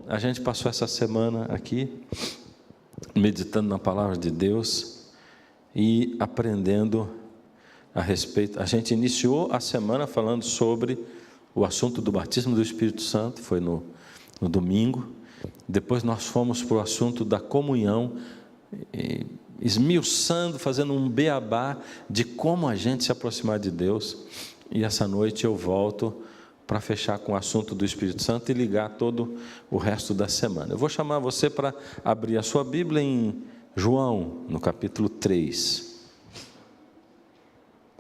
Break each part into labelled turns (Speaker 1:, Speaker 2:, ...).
Speaker 1: a gente passou essa semana aqui, meditando na palavra de Deus e aprendendo a respeito. A gente iniciou a semana falando sobre o assunto do batismo do Espírito Santo, foi no domingo. Depois nós fomos para o assunto da comunhão, esmiuçando, fazendo um beabá de como a gente se aproximar de Deus. E essa noite eu volto para fechar com o assunto do Espírito Santo e ligar todo o resto da semana. Eu vou chamar você para abrir a sua Bíblia em João, no capítulo 3.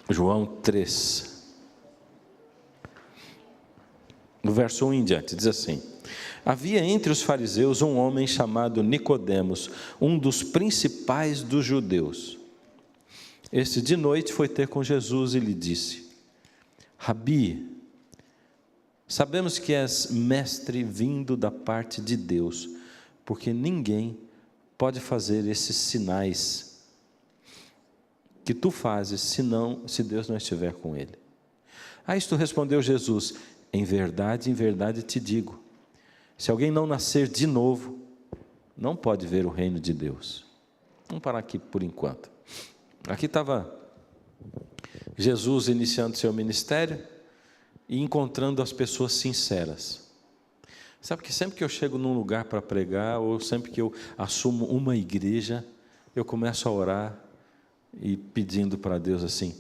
Speaker 1: João 3. No verso 1 em diante, diz assim: havia entre os fariseus um homem chamado Nicodemos, um dos principais dos judeus. Este de noite foi ter com Jesus e lhe disse: Rabi, sabemos que és mestre vindo da parte de Deus, porque ninguém pode fazer esses sinais que tu fazes, se Deus não estiver com ele. A isto respondeu Jesus: em verdade te digo, se alguém não nascer de novo, não pode ver o reino de Deus. Vamos parar aqui por enquanto. Aqui estava Jesus iniciando seu ministério e encontrando as pessoas sinceras. Sabe que sempre que eu chego num lugar para pregar, ou sempre que eu assumo uma igreja, eu começo a orar e pedindo para Deus assim: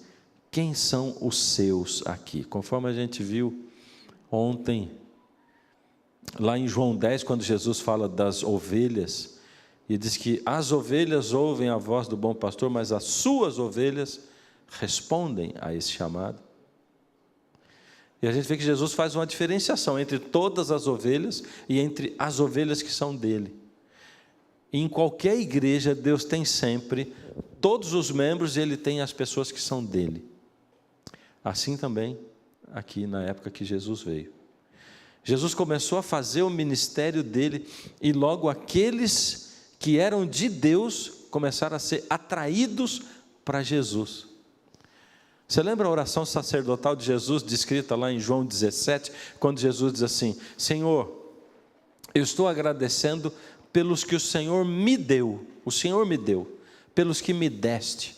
Speaker 1: quem são os seus aqui? Conforme a gente viu ontem, lá em João 10, quando Jesus fala das ovelhas, e diz que as ovelhas ouvem a voz do bom pastor, mas as suas ovelhas respondem a esse chamado. E a gente vê que Jesus faz uma diferenciação entre todas as ovelhas e entre as ovelhas que são dele. E em qualquer igreja, Deus tem sempre todos os membros e ele tem as pessoas que são dele. Assim também aqui na época que Jesus veio. Jesus começou a fazer o ministério dele e logo aqueles que eram de Deus começaram a ser atraídos para Jesus. Você lembra a oração sacerdotal de Jesus, descrita lá em João 17, quando Jesus diz assim: Senhor, eu estou agradecendo pelos que o Senhor me deu, pelos que me deste.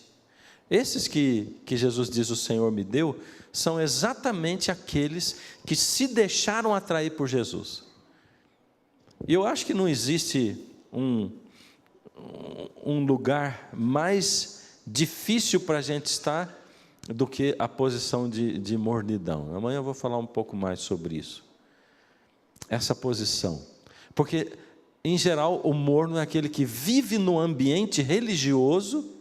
Speaker 1: Esses que Jesus diz o Senhor me deu, são exatamente aqueles que se deixaram atrair por Jesus. E eu acho que não existe um lugar mais difícil para a gente estar do que a posição de mornidão. Amanhã eu vou falar um pouco mais sobre isso. Essa posição. Porque, em geral, o morno é aquele que vive no ambiente religioso,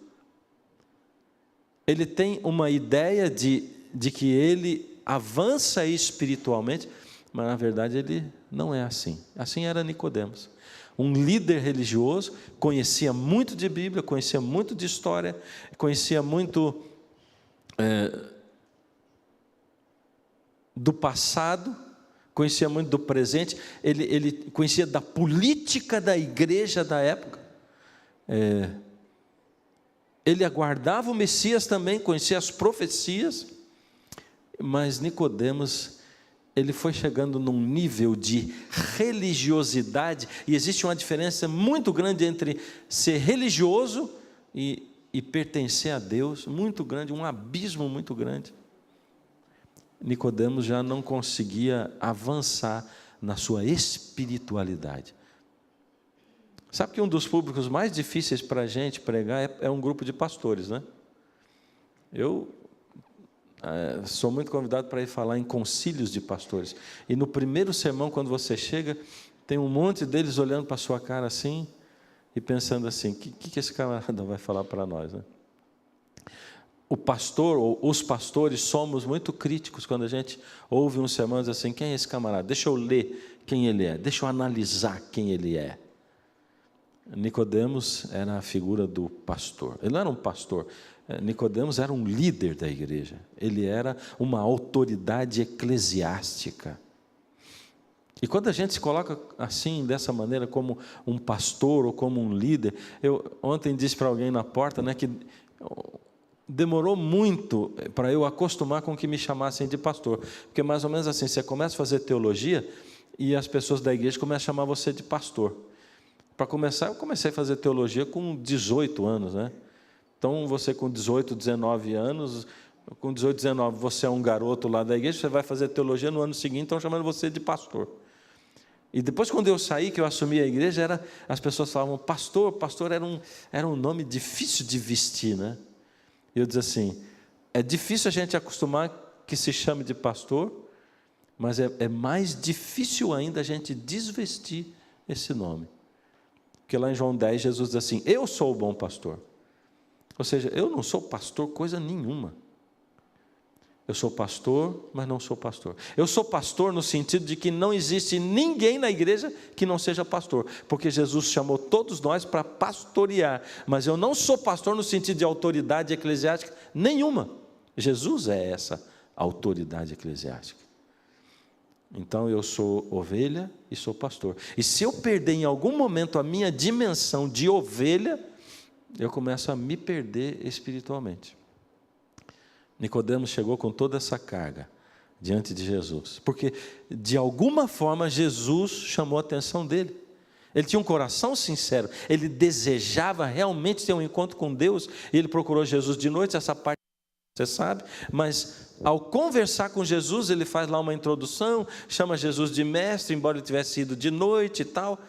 Speaker 1: ele tem uma ideia de que ele avança espiritualmente, mas na verdade ele não é assim. Assim era Nicodemos. Um líder religioso, conhecia muito de Bíblia, conhecia muito de história, conhecia muito do passado, conhecia muito do presente, ele conhecia da política da igreja da época, ele aguardava o Messias também, conhecia as profecias, mas Nicodemos, ele foi chegando num nível de religiosidade, e existe uma diferença muito grande entre ser religioso e pertencer a Deus, muito grande, um abismo muito grande. Nicodemos já não conseguia avançar na sua espiritualidade. Sabe que um dos públicos mais difíceis para a gente pregar é um grupo de pastores, né? Eu sou muito convidado para ir falar em concílios de pastores, e no primeiro sermão, quando você chega, tem um monte deles olhando para a sua cara assim, e pensando assim: o que esse camarada vai falar para nós, né? O pastor, ou os pastores, somos muito críticos quando a gente ouve um sermão e diz assim: quem é esse camarada? Deixa eu ler quem ele é, deixa eu analisar quem ele é. Nicodemos era a figura do pastor. Ele não era um pastor, Nicodemos era um líder da igreja, ele era uma autoridade eclesiástica. E quando a gente se coloca assim, dessa maneira, como um pastor ou como um líder, eu ontem disse para alguém na porta, né, que demorou muito para eu acostumar com que me chamassem de pastor, porque mais ou menos assim, você começa a fazer teologia e as pessoas da igreja começam a chamar você de pastor. Para começar, eu comecei a fazer teologia com 18 anos, né? Então, você com 18, 19 anos, com 18, 19, você é um garoto lá da igreja, você vai fazer teologia, no ano seguinte estão chamando você de pastor. E depois, quando eu saí, que eu assumi a igreja, as pessoas falavam, pastor, pastor era um nome difícil de vestir, né? E eu dizia assim, é difícil a gente acostumar que se chame de pastor, mas é mais difícil ainda a gente desvestir esse nome. Porque lá em João 10, Jesus diz assim, eu sou o bom pastor. Ou seja, eu não sou pastor coisa nenhuma. Eu sou pastor, mas não sou pastor. Eu sou pastor no sentido de que não existe ninguém na igreja que não seja pastor, porque Jesus chamou todos nós para pastorear, mas eu não sou pastor no sentido de autoridade eclesiástica nenhuma. Jesus é essa autoridade eclesiástica. Então eu sou ovelha e sou pastor. E se eu perder em algum momento a minha dimensão de ovelha, eu começo a me perder espiritualmente. Nicodemos chegou com toda essa carga diante de Jesus, porque de alguma forma Jesus chamou a atenção dele. Ele tinha um coração sincero, ele desejava realmente ter um encontro com Deus, e ele procurou Jesus de noite, essa parte você sabe, mas ao conversar com Jesus, ele faz lá uma introdução, chama Jesus de mestre, embora ele tivesse ido de noite e tal.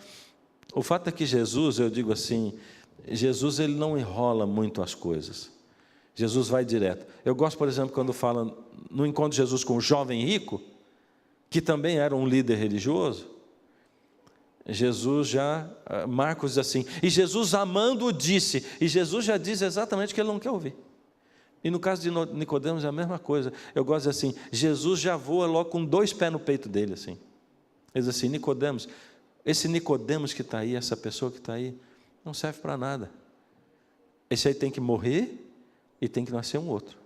Speaker 1: O fato é que Jesus, eu digo assim, Jesus ele não enrola muito as coisas. Jesus vai direto. Eu gosto, por exemplo, quando fala no encontro de Jesus com o jovem rico, que também era um líder religioso. Marcos diz assim, e Jesus amando-o disse, e Jesus já diz exatamente o que ele não quer ouvir. E no caso de Nicodemos é a mesma coisa. Eu gosto assim, Jesus já voa logo com 2 pés no peito dele, assim. Ele diz assim, Nicodemos, esse Nicodemos que está aí, essa pessoa que está aí, não serve para nada. Esse aí tem que morrer e tem que nascer um outro.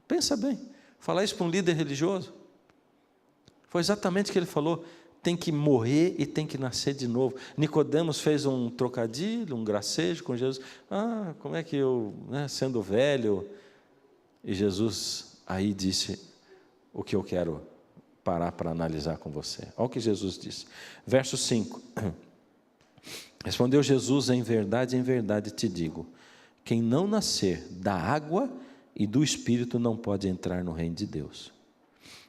Speaker 1: Pensa bem, falar isso para um líder religioso, foi exatamente o que ele falou, tem que morrer e tem que nascer de novo. Nicodemos fez um trocadilho, um gracejo com Jesus, como é que eu, sendo velho, e Jesus aí disse o que eu quero parar para analisar com você. Olha o que Jesus disse, verso 5, respondeu Jesus, em verdade te digo, quem não nascer da água e do Espírito não pode entrar no reino de Deus.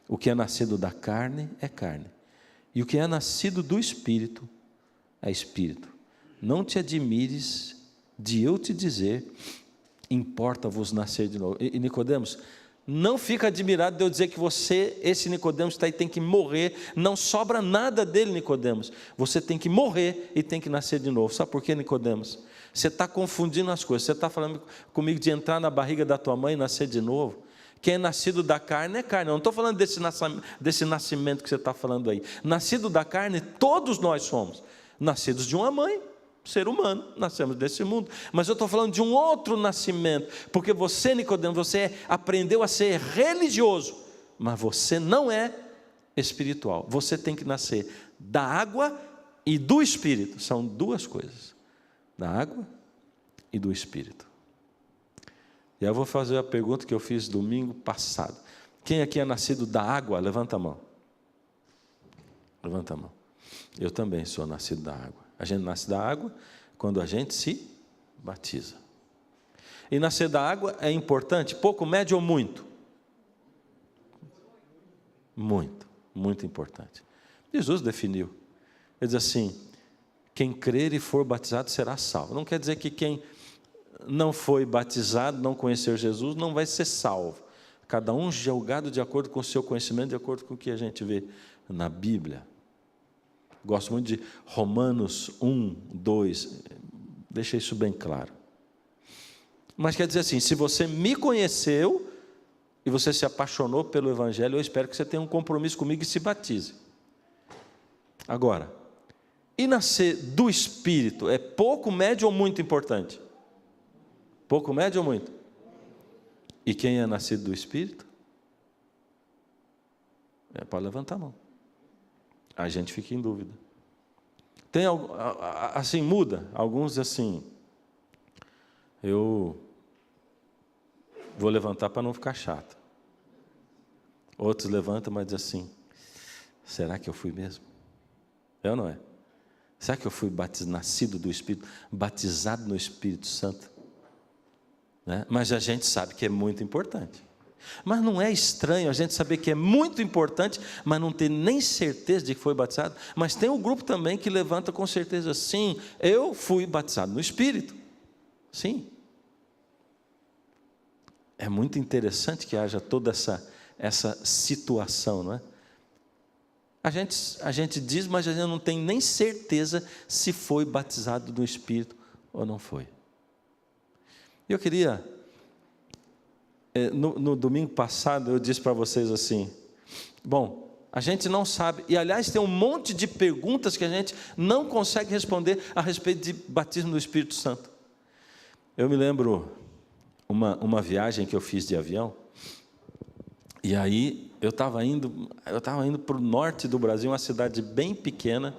Speaker 1: O que é nascido da carne é carne, e o que é nascido do Espírito é Espírito. Não te admires de eu te dizer, importa-vos nascer de novo. E Nicodemos, não fica admirado de eu dizer que você, esse Nicodemos está aí, tem que morrer, não sobra nada dele, Nicodemos. Você tem que morrer e tem que nascer de novo. Sabe por quê, Nicodemos? Você está confundindo as coisas. Você está falando comigo de entrar na barriga da tua mãe e nascer de novo. Quem é nascido da carne é carne. Eu não estou falando desse nascimento que você está falando aí. Nascido da carne, todos nós somos. Nascidos de uma mãe, ser humano, nascemos desse mundo. Mas eu estou falando de um outro nascimento. Porque você, Nicodemo, você aprendeu a ser religioso. Mas você não é espiritual. Você tem que nascer da água e do Espírito. São 2 coisas. Da água e do Espírito. E eu vou fazer a pergunta que eu fiz domingo passado. Quem aqui é nascido da água? Levanta a mão. Levanta a mão. Eu também sou nascido da água. A gente nasce da água quando a gente se batiza. E nascer da água é importante? Pouco, médio ou muito? Muito, muito importante. Jesus definiu. Ele diz assim, quem crer e for batizado será salvo. Não quer dizer que quem não foi batizado, não conheceu Jesus, não vai ser salvo. Cada um julgado de acordo com o seu conhecimento, de acordo com o que a gente vê na Bíblia. Gosto muito de Romanos 1, 2, deixa isso bem claro. Mas quer dizer assim, se você me conheceu e você se apaixonou pelo Evangelho, eu espero que você tenha um compromisso comigo e se batize. Agora, e nascer do Espírito é pouco, médio ou muito importante? Pouco, médio ou muito? E quem é nascido do Espírito? Pode levantar a mão. A gente fica em dúvida. Tem assim, muda. Alguns assim, eu vou levantar para não ficar chato. Outros levantam, mas dizem assim, será que eu fui mesmo? É ou não é? Será que eu fui nascido do Espírito, batizado no Espírito Santo? Né? Mas a gente sabe que é muito importante. Mas não é estranho a gente saber que é muito importante, mas não ter nem certeza de que foi batizado? Mas tem um grupo também que levanta com certeza, sim, eu fui batizado no Espírito. Sim. É muito interessante que haja toda essa situação, não é? A gente diz, mas a gente não tem nem certeza se foi batizado no Espírito ou não foi. Eu queria, no domingo passado, eu disse para vocês assim, bom, a gente não sabe, e aliás tem um monte de perguntas que a gente não consegue responder a respeito de batismo do Espírito Santo. Eu me lembro uma viagem que eu fiz de avião, e aí eu estava indo para o norte do Brasil, uma cidade bem pequena,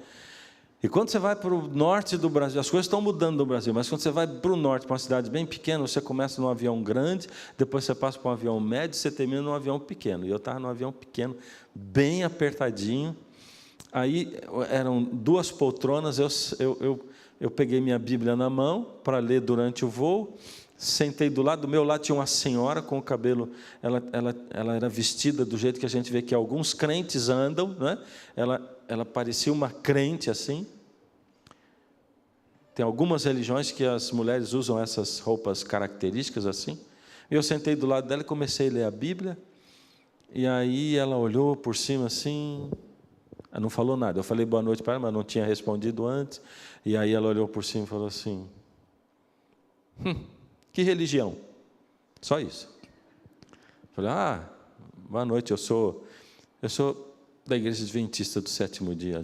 Speaker 1: e quando você vai para o norte do Brasil, as coisas estão mudando no Brasil, mas quando você vai para o norte, para uma cidade bem pequena, você começa num avião grande, depois você passa para um avião médio, você termina num avião pequeno, e eu estava num avião pequeno, bem apertadinho, aí eram 2 poltronas, eu peguei minha Bíblia na mão, para ler durante o voo, sentei do meu lado tinha uma senhora com o cabelo, ela era vestida do jeito que a gente vê que alguns crentes andam, né? Ela parecia uma crente assim. Tem algumas religiões que as mulheres usam essas roupas características assim. Eu sentei do lado dela e comecei a ler a Bíblia, e aí ela olhou por cima assim, ela não falou nada, eu falei boa noite para ela, mas não tinha respondido antes, e aí ela olhou por cima e falou assim, que religião? Só isso. Falei, boa noite, eu sou da Igreja Adventista do Sétimo Dia.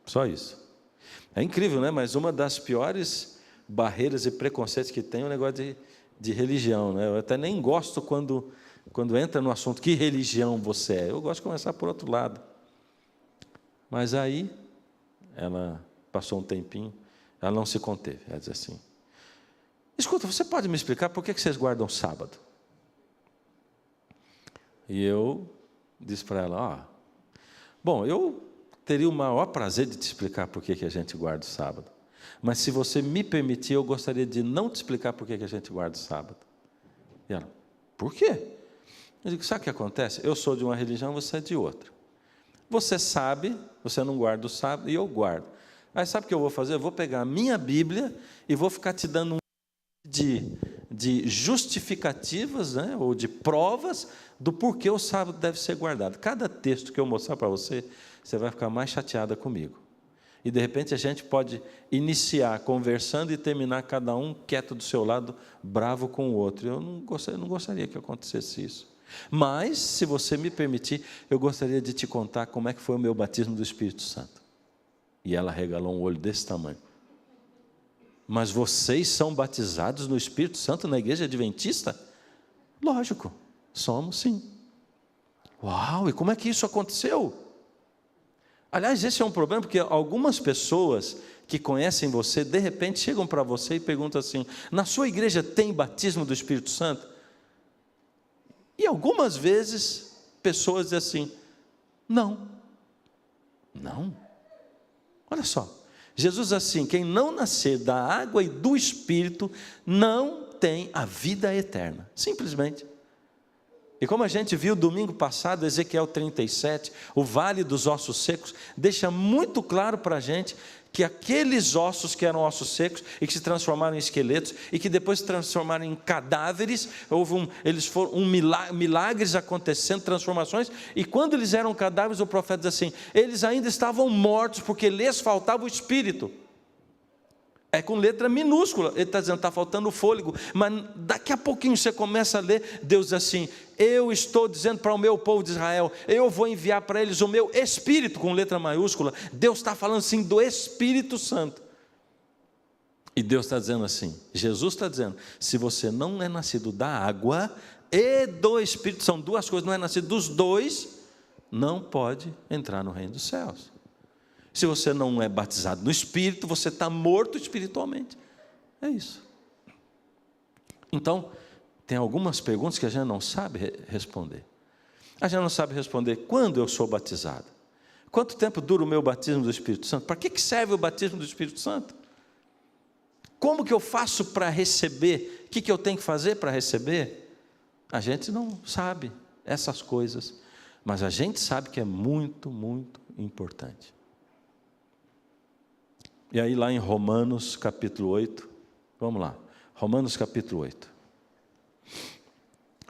Speaker 1: Só isso. É incrível, né? Mas uma das piores barreiras e preconceitos que tem é o negócio de religião, né? Eu até nem gosto quando entra no assunto, que religião você é? Eu gosto de começar por outro lado. Mas aí, ela passou um tempinho, ela não se conteve, ela disse assim, escuta, você pode me explicar por que vocês guardam sábado? E eu disse para ela, bom, eu teria o maior prazer de te explicar por que a gente guarda o sábado. Mas se você me permitir, eu gostaria de não te explicar por que a gente guarda o sábado. E ela, por quê? Eu digo, sabe o que acontece? Eu sou de uma religião, você é de outra. Você sabe, você não guarda o sábado, e eu guardo. Aí sabe o que eu vou fazer? Eu vou pegar a minha Bíblia e vou ficar te dando de justificativas, né, ou de provas do porquê o sábado deve ser guardado. Cada texto que eu mostrar para você, você vai ficar mais chateada comigo. E de repente a gente pode iniciar conversando e terminar cada um quieto do seu lado, bravo com o outro. Eu não gostaria que acontecesse isso. Mas, se você me permitir, eu gostaria de te contar como é que foi o meu batismo do Espírito Santo. E ela regalou um olho desse tamanho. Mas vocês são batizados no Espírito Santo na Igreja Adventista? Lógico, somos sim. Uau, e como é que isso aconteceu? Aliás, esse é um problema, porque algumas pessoas que conhecem você, de repente chegam para você e perguntam assim, na sua igreja tem batismo do Espírito Santo? E algumas vezes, pessoas dizem assim, não. Olha só, Jesus diz assim, quem não nascer da água e do Espírito, não tem a vida eterna, simplesmente. E como a gente viu domingo passado, Ezequiel 37, o vale dos ossos secos, deixa muito claro para a gente que aqueles ossos que eram ossos secos e que se transformaram em esqueletos e que depois se transformaram em cadáveres, milagres acontecendo, transformações, e quando eles eram cadáveres, o profeta diz assim, eles ainda estavam mortos porque lhes faltava o espírito. É com letra minúscula, ele está dizendo, está faltando fôlego, mas daqui a pouquinho você começa a ler, Deus diz assim, eu estou dizendo para o meu povo de Israel, eu vou enviar para eles o meu Espírito, com letra maiúscula, Deus está falando assim do Espírito Santo, e Deus está dizendo assim, Jesus está dizendo, se você não é nascido da água e do Espírito, são duas coisas, não é nascido dos dois, não pode entrar no reino dos céus. Se você não é batizado no Espírito, você está morto espiritualmente. É isso. Então, tem algumas perguntas que a gente não sabe responder. A gente não sabe responder quando eu sou batizado. Quanto tempo dura o meu batismo do Espírito Santo? Para que serve o batismo do Espírito Santo? Como que eu faço para receber? O que eu tenho que fazer para receber? A gente não sabe essas coisas, mas a gente sabe que é muito, muito importante. E aí lá em Romanos capítulo 8, vamos lá, Romanos capítulo 8.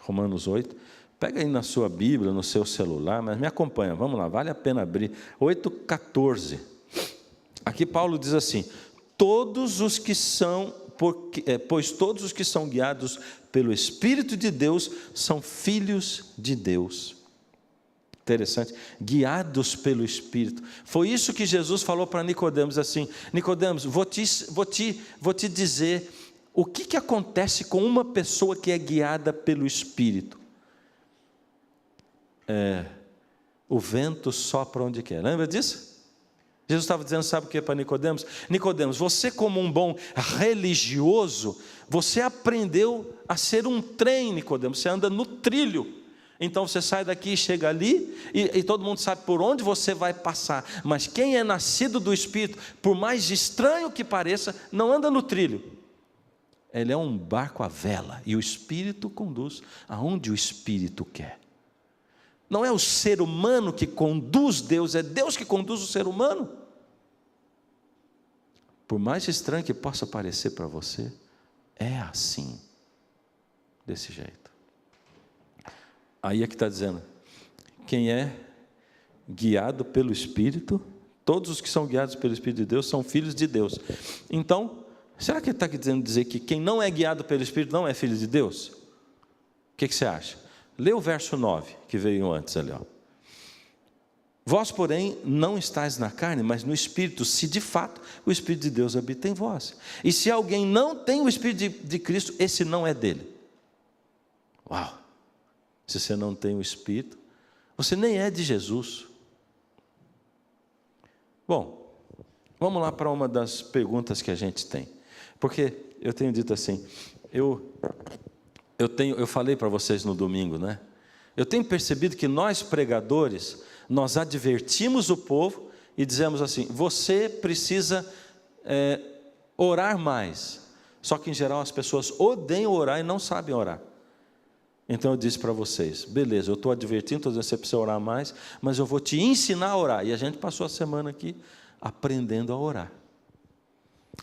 Speaker 1: Romanos 8, pega aí na sua Bíblia, no seu celular, mas me acompanha, vamos lá, vale a pena abrir. 8,14. Aqui Paulo diz assim: pois todos os que são guiados pelo Espírito de Deus são filhos de Deus. Interessante, guiados pelo Espírito. Foi isso que Jesus falou para Nicodemos, assim: Nicodemos, vou te dizer o que acontece com uma pessoa que é guiada pelo Espírito. O vento sopra onde quer. Lembra disso? Jesus estava dizendo, sabe o que para Nicodemos? Nicodemos, você como um bom religioso, você aprendeu a ser um trem, Nicodemos, você anda no trilho. Então você sai daqui e chega ali, e todo mundo sabe por onde você vai passar. Mas quem é nascido do Espírito, por mais estranho que pareça, não anda no trilho. Ele é um barco à vela, e o Espírito conduz aonde o Espírito quer. Não é o ser humano que conduz Deus, é Deus que conduz o ser humano. Por mais estranho que possa parecer para você, é assim, desse jeito. Aí é que está dizendo, quem é guiado pelo Espírito, todos os que são guiados pelo Espírito de Deus são filhos de Deus. Então, será que ele está querendo dizer que quem não é guiado pelo Espírito não é filho de Deus? O que você acha? Lê o verso 9, que veio antes ali. Vós, porém, não estáis na carne, mas no Espírito, se de fato o Espírito de Deus habita em vós. E se alguém não tem o Espírito de Cristo, esse não é dele. Uau! Se você não tem o Espírito, você nem é de Jesus. Bom, vamos lá para uma das perguntas que a gente tem. Porque eu tenho dito assim, eu falei para vocês no domingo, né? Eu tenho percebido que nós pregadores, nós advertimos o povo e dizemos assim, você precisa orar mais. Só que em geral as pessoas odeiam orar e não sabem orar. Então eu disse para vocês, beleza, eu estou advertindo, estou dizendo que você precisa orar mais, mas eu vou te ensinar a orar. E a gente passou a semana aqui aprendendo a orar.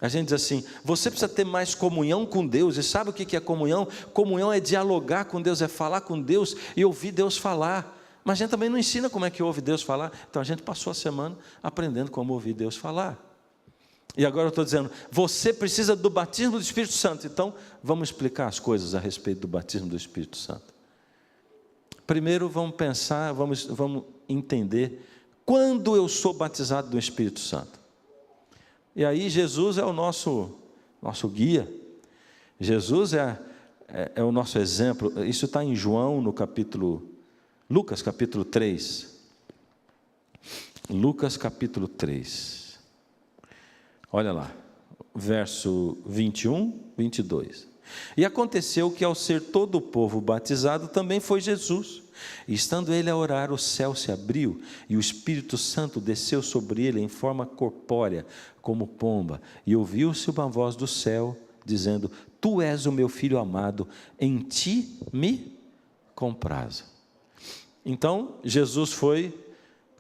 Speaker 1: A gente diz assim, você precisa ter mais comunhão com Deus. E sabe o que é comunhão? Comunhão é dialogar com Deus, é falar com Deus e ouvir Deus falar. Mas a gente também não ensina como é que ouve Deus falar. Então a gente passou a semana aprendendo como ouvir Deus falar. E agora eu estou dizendo, você precisa do batismo do Espírito Santo. Então, vamos explicar as coisas a respeito do batismo do Espírito Santo. Primeiro, vamos pensar, vamos entender quando eu sou batizado do Espírito Santo. E aí, Jesus é o nosso guia. Jesus é o nosso exemplo. Isso está em João, Lucas capítulo 3. Lucas capítulo 3. Olha lá, verso 21, 22. E aconteceu que ao ser todo o povo batizado, também foi Jesus. E estando ele a orar, o céu se abriu, e o Espírito Santo desceu sobre ele em forma corpórea, como pomba. E ouviu-se uma voz do céu, dizendo, Tu és o meu filho amado, em ti me comprazo. Então,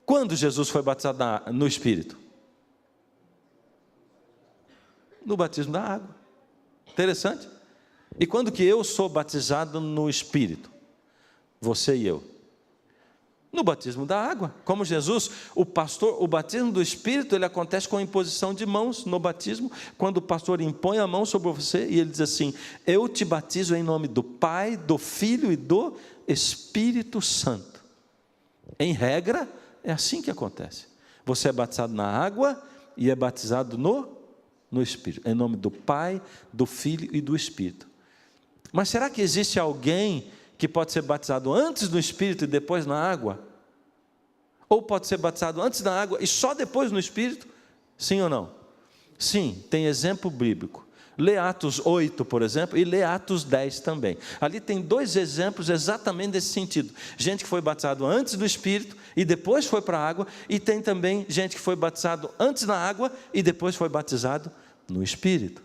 Speaker 1: quando Jesus foi batizado no Espírito? No batismo da água. Interessante. E quando que eu sou batizado no Espírito? Você e eu. No batismo da água. Como Jesus, o batismo do Espírito, ele acontece com a imposição de mãos no batismo, quando o pastor impõe a mão sobre você e ele diz assim, eu te batizo em nome do Pai, do Filho e do Espírito Santo. Em regra, é assim que acontece. Você é batizado na água e é batizado no Espírito, em nome do Pai, do Filho e do Espírito. Mas será que existe alguém que pode ser batizado antes no Espírito e depois na água? Ou pode ser batizado antes na água e só depois no Espírito? Sim ou não? Sim, tem exemplo bíblico. Lê Atos 8, por exemplo, e lê Atos 10 também. Ali tem 2 exemplos exatamente desse sentido. Gente que foi batizado antes do Espírito e depois foi para a água, e tem também gente que foi batizado antes na água e depois foi batizado no Espírito.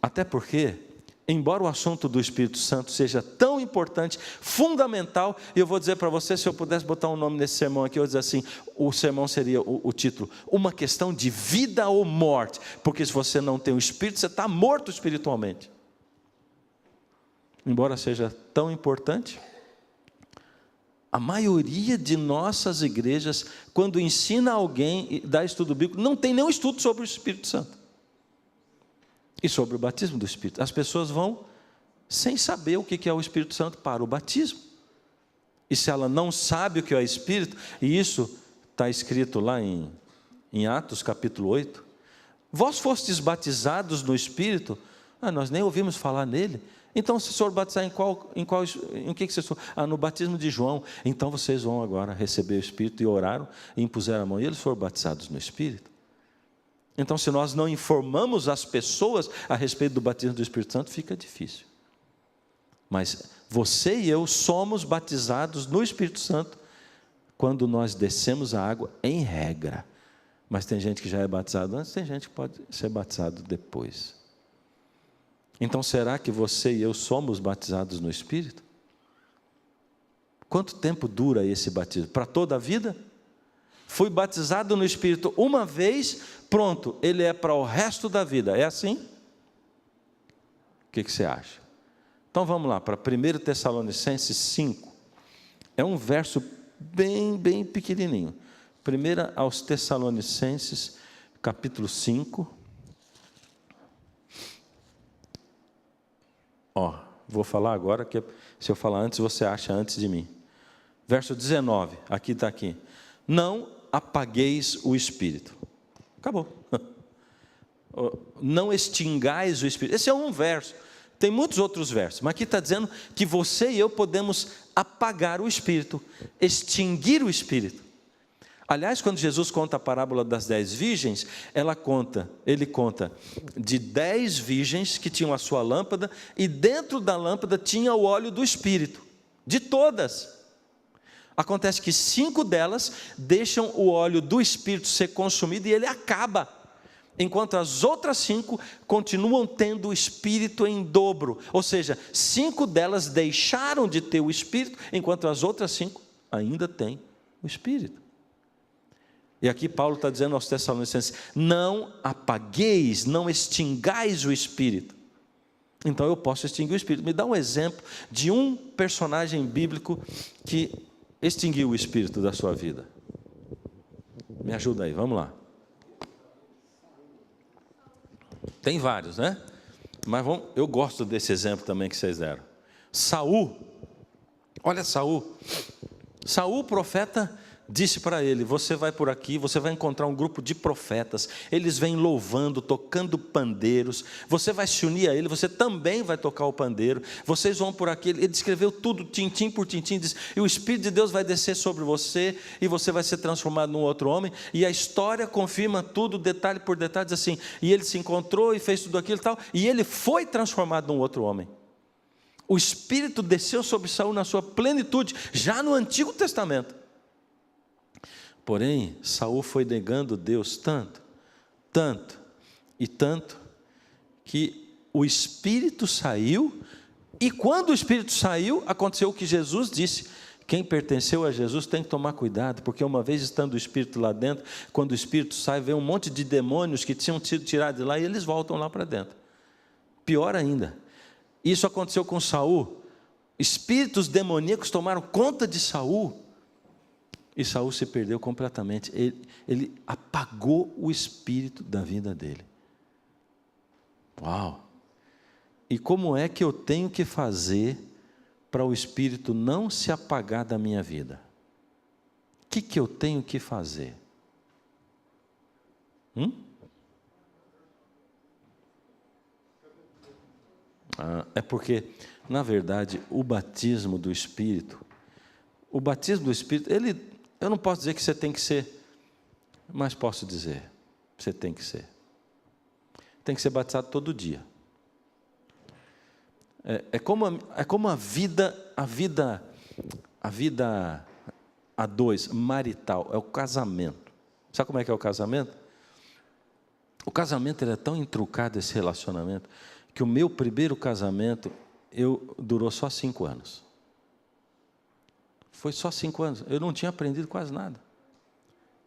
Speaker 1: Até porque, embora o assunto do Espírito Santo seja tão importante, fundamental, e eu vou dizer para você, se eu pudesse botar um nome nesse sermão aqui, eu vou dizer assim, o sermão seria o título, uma questão de vida ou morte, porque se você não tem o Espírito, você está morto espiritualmente. Embora seja tão importante, a maioria de nossas igrejas, quando ensina alguém e dá estudo bíblico, não tem nenhum estudo sobre o Espírito Santo. E sobre o batismo do Espírito. As pessoas vão sem saber o que é o Espírito Santo para o batismo. E se ela não sabe o que é o Espírito, e isso está escrito lá em Atos capítulo 8, vós fostes batizados no Espírito, nós nem ouvimos falar nele, então se for batizar em que vocês foram? No batismo de João, então vocês vão agora receber o Espírito, e oraram, e impuseram a mão, e eles foram batizados no Espírito. Então, se nós não informamos as pessoas a respeito do batismo do Espírito Santo, fica difícil. Mas você e eu somos batizados no Espírito Santo quando nós descemos a água, em regra. Mas tem gente que já é batizado antes, tem gente que pode ser batizado depois. Então, será que você e eu somos batizados no Espírito? Quanto tempo dura esse batismo? Para toda a vida? Fui batizado no Espírito uma vez, pronto, ele é para o resto da vida, é assim? O que você acha? Então vamos lá, para 1 Tessalonicenses 5, é um verso bem pequenininho. 1 aos Tessalonicenses, capítulo 5, vou falar agora, que se eu falar antes, você acha antes de mim. Verso 19, aqui está aqui. Não apagueis o Espírito. Acabou. Não extingais o Espírito. Esse é um verso. Tem muitos outros versos, mas aqui está dizendo que você e eu podemos apagar o Espírito, extinguir o Espírito. Aliás, quando Jesus conta a parábola das 10 virgens, ele conta de 10 virgens que tinham a sua lâmpada, e dentro da lâmpada tinha o óleo do Espírito, de todas. Acontece que 5 delas deixam o óleo do Espírito ser consumido e ele acaba, enquanto as outras 5 continuam tendo o Espírito em dobro. Ou seja, 5 delas deixaram de ter o Espírito, enquanto as outras 5 ainda têm o Espírito. E aqui Paulo está dizendo aos Tessalonicenses: não apagueis, não extingais o Espírito. Então eu posso extinguir o Espírito. Me dá um exemplo de um personagem bíblico que extinguiu o Espírito da sua vida. Me ajuda aí, vamos lá. Tem vários, né? Mas eu gosto desse exemplo também que vocês deram. Saul, olha Saul. Saul, profeta, disse para ele: você vai por aqui, você vai encontrar um grupo de profetas, eles vêm louvando, tocando pandeiros, você vai se unir a ele, você também vai tocar o pandeiro, vocês vão por aqui. Ele descreveu tudo, tintim por tintim, diz, e o Espírito de Deus vai descer sobre você, e você vai ser transformado num outro homem, e a história confirma tudo, detalhe por detalhe, diz assim, e ele se encontrou e fez tudo aquilo e tal, e ele foi transformado num outro homem. O Espírito desceu sobre Saul na sua plenitude, já no Antigo Testamento. Porém, Saul foi negando Deus tanto, que o Espírito saiu, e quando o Espírito saiu, aconteceu o que Jesus disse: quem pertenceu a Jesus tem que tomar cuidado, porque uma vez estando o Espírito lá dentro, quando o Espírito sai, vem um monte de demônios que tinham sido tirados de lá, e eles voltam lá para dentro. Pior ainda, isso aconteceu com Saul, espíritos demoníacos tomaram conta de Saul, e Saul se perdeu completamente. Ele apagou o espírito da vida dele. Uau! E como é que eu tenho que fazer para o espírito não se apagar da minha vida? O que eu tenho que fazer? É porque, na verdade, o batismo do Espírito, eu não posso dizer que você tem que ser, mas posso dizer, você tem que ser. tem que ser batizado todo dia. É como a vida a dois, marital, é o casamento. Sabe como é que é o casamento? O casamento ele é tão intrucado, esse relacionamento, que o meu primeiro casamento durou só 5 anos. Foi só 5 anos, eu não tinha aprendido quase nada.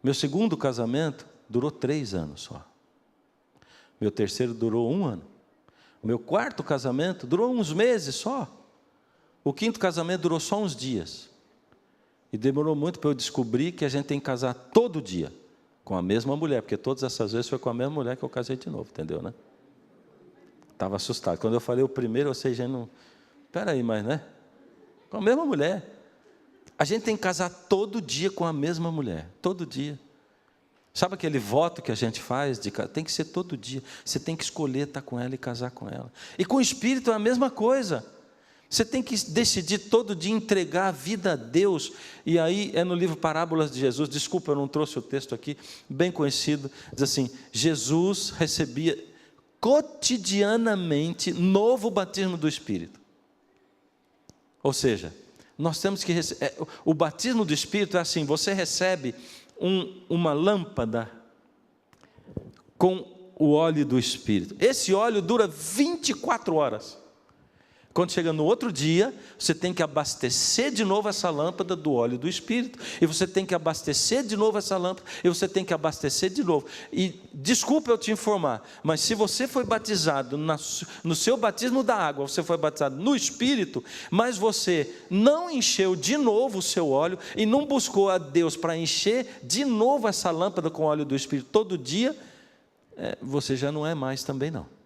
Speaker 1: Meu segundo casamento durou 3 anos só. Meu terceiro durou 1 ano. O meu quarto casamento durou uns meses só. O quinto casamento durou só uns dias. E demorou muito para eu descobrir que a gente tem que casar todo dia com a mesma mulher, porque todas essas vezes foi com a mesma mulher que eu casei de novo, entendeu, né? Estava assustado. Quando eu falei o primeiro, ou seja, não... Espera aí, mas, né? Com a mesma mulher. A gente tem que casar todo dia com a mesma mulher, todo dia. Sabe aquele voto que a gente faz? Tem que ser todo dia. Você tem que escolher estar com ela e casar com ela. E com o Espírito é a mesma coisa. Você tem que decidir todo dia entregar a vida a Deus. E aí é no livro Parábolas de Jesus. Desculpa, eu não trouxe o texto aqui, bem conhecido. Diz assim, Jesus recebia cotidianamente novo batismo do Espírito. Ou seja, nós temos que receber... O batismo do Espírito é assim, você recebe uma lâmpada com o óleo do Espírito. Esse óleo dura 24 horas. Quando chega no outro dia, você tem que abastecer de novo essa lâmpada do óleo do Espírito, e você tem que abastecer de novo essa lâmpada, e você tem que abastecer de novo. E desculpa eu te informar, mas se você foi batizado no seu batismo da água, você foi batizado no Espírito, mas você não encheu de novo o seu óleo, e não buscou a Deus para encher de novo essa lâmpada com o óleo do Espírito todo dia, você já não é mais também não.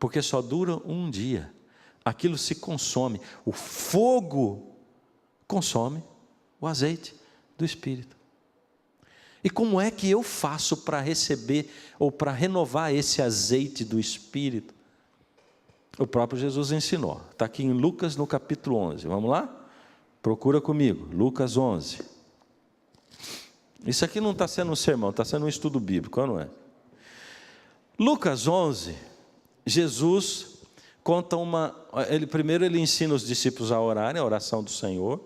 Speaker 1: Porque só dura um dia, aquilo se consome, o fogo consome o azeite do Espírito. E como é que eu faço para receber ou para renovar esse azeite do Espírito? O próprio Jesus ensinou, está aqui em Lucas no capítulo 11, vamos lá? Procura comigo, Lucas 11. Isso aqui não está sendo um sermão, está sendo um estudo bíblico, não é? Lucas 11... Jesus conta primeiro ele ensina os discípulos a orarem, a oração do Senhor,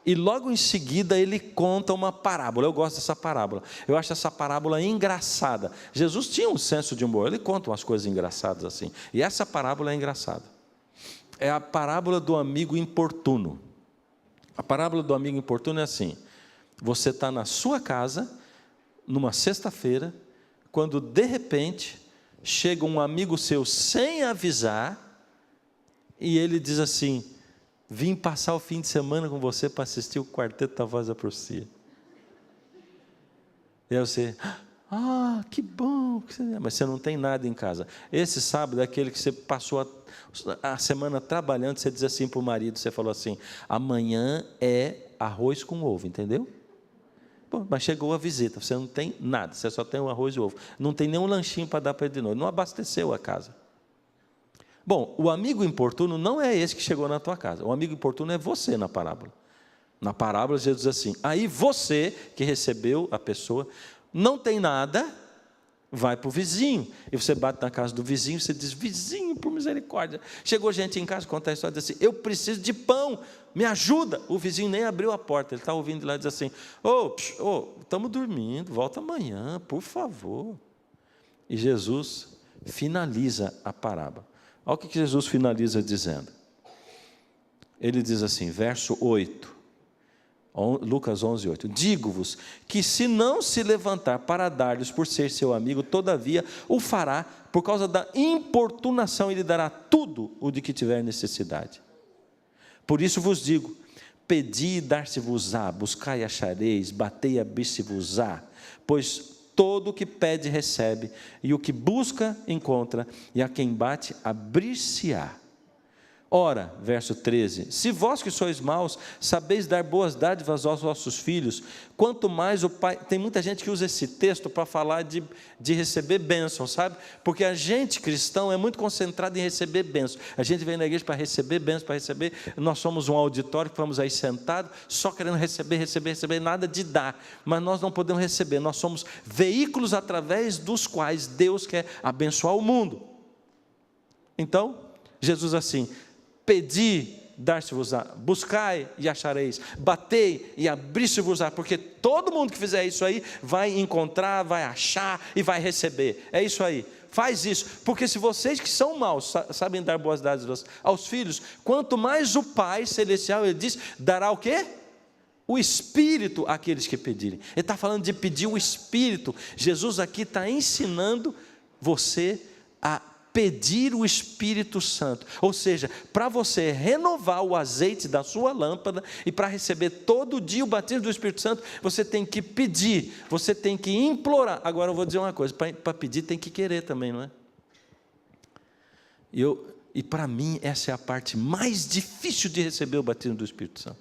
Speaker 1: e logo em seguida ele conta uma parábola. Eu gosto dessa parábola, eu acho essa parábola engraçada. Jesus tinha um senso de humor, ele conta umas coisas engraçadas assim, e essa parábola é engraçada. É a parábola do amigo importuno. A parábola do amigo importuno é assim, você está na sua casa, numa sexta-feira, quando de repente... chega um amigo seu sem avisar, e ele diz assim, vim passar o fim de semana com você para assistir o Quarteto da Voz da Profecia. E aí você, que bom, mas você não tem nada em casa. Esse sábado é aquele que você passou a semana trabalhando, você diz assim para o marido, você falou assim, amanhã é arroz com ovo, entendeu? Bom, mas chegou a visita, você não tem nada, você só tem o arroz e o ovo, não tem nenhum lanchinho para dar para ele de novo, não abasteceu a casa. Bom, o amigo importuno não é esse que chegou na tua casa, o amigo importuno é você na parábola. Na parábola Jesus diz assim, aí você que recebeu a pessoa, não tem nada, vai para o vizinho, e você bate na casa do vizinho, você diz, vizinho, por misericórdia, chegou gente em casa, conta a história, diz assim, eu preciso de pão, me ajuda, o vizinho nem abriu a porta, ele está ouvindo lá e diz assim, estamos dormindo, volta amanhã, por favor. E Jesus finaliza a parábola, olha o que Jesus finaliza dizendo, ele diz assim, verso 8, Lucas 11, 8, digo-vos que se não se levantar para dar-lhes por ser seu amigo, todavia o fará, por causa da importunação, ele dará tudo o de que tiver necessidade. Por isso vos digo, pedi e dar-se-vos-á, buscai e achareis, batei e abrir-se-vos-á, pois todo o que pede recebe, e o que busca encontra, e a quem bate abrir-se-á. Ora, verso 13, se vós que sois maus, sabeis dar boas dádivas aos vossos filhos, quanto mais o Pai... Tem muita gente que usa esse texto para falar de receber bênção, sabe? Porque a gente cristão é muito concentrado em receber bênção. A gente vem na igreja para receber bênção, para receber... Nós somos um auditório que vamos aí sentado, só querendo receber, nada de dar. Mas nós não podemos receber, nós somos veículos através dos quais Deus quer abençoar o mundo. Então, Jesus assim... Pedi, dar-se-vos-á, buscai e achareis, batei e abrir-se-vos-á, porque todo mundo que fizer isso aí, vai encontrar, vai achar e vai receber, é isso aí, faz isso, porque se vocês que são maus, sabem dar boas dádivas aos filhos, quanto mais o Pai Celestial, ele diz, dará o quê? O Espírito àqueles que pedirem. Ele está falando de pedir o Espírito. Jesus aqui está ensinando você a pedir o Espírito Santo, ou seja, para você renovar o azeite da sua lâmpada e para receber todo dia o batismo do Espírito Santo, você tem que pedir, você tem que implorar. Agora eu vou dizer uma coisa, para pedir tem que querer também, não é? E para mim essa é a parte mais difícil de receber o batismo do Espírito Santo,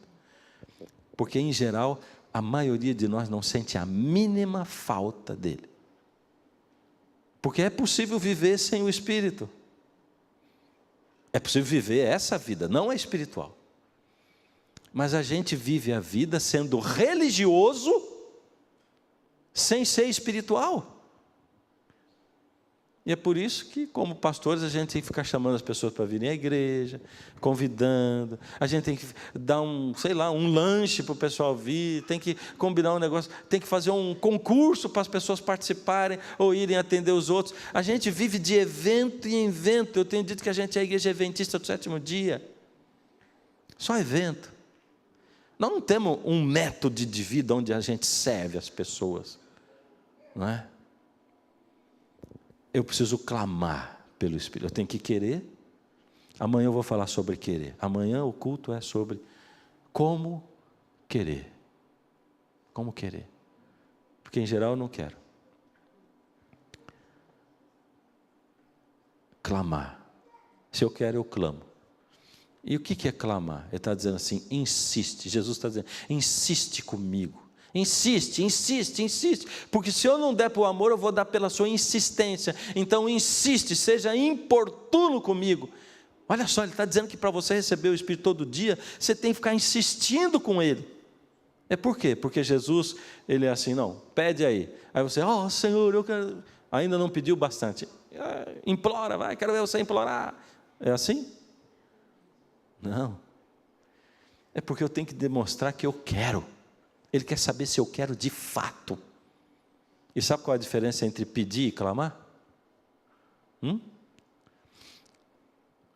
Speaker 1: porque em geral a maioria de nós não sente a mínima falta dele. Porque é possível viver sem o Espírito. É possível viver essa vida, não é espiritual. Mas a gente vive a vida sendo religioso, sem ser espiritual. E é por isso que, como pastores, a gente tem que ficar chamando as pessoas para virem à igreja, convidando, a gente tem que dar um lanche para o pessoal vir, tem que combinar um negócio, tem que fazer um concurso para as pessoas participarem ou irem atender os outros. A gente vive de evento em evento. Eu tenho dito que a gente é a igreja adventista do sétimo dia. Só evento. Nós não temos um método de vida onde a gente serve as pessoas, não é? Eu preciso clamar pelo Espírito, eu tenho que querer. Amanhã eu vou falar sobre querer. Amanhã o culto é sobre como querer. Como querer. Porque em geral eu não quero. Clamar. Se eu quero, eu clamo. E o que é clamar? Ele está dizendo assim, insiste. Jesus está dizendo, insiste comigo. Insiste, insiste, insiste, porque se eu não der para o amor, eu vou dar pela sua insistência. Então insiste, seja importuno comigo. Olha só, ele está dizendo que para você receber o Espírito todo dia, você tem que ficar insistindo com ele. É por quê? Porque Jesus, ele é assim, não, pede aí. Aí você, Senhor, eu quero... Ainda não pediu bastante. Implora, vai, quero ver você implorar. É assim? Não. É porque eu tenho que demonstrar que eu quero. Ele quer saber se eu quero de fato. E sabe qual é a diferença entre pedir e clamar?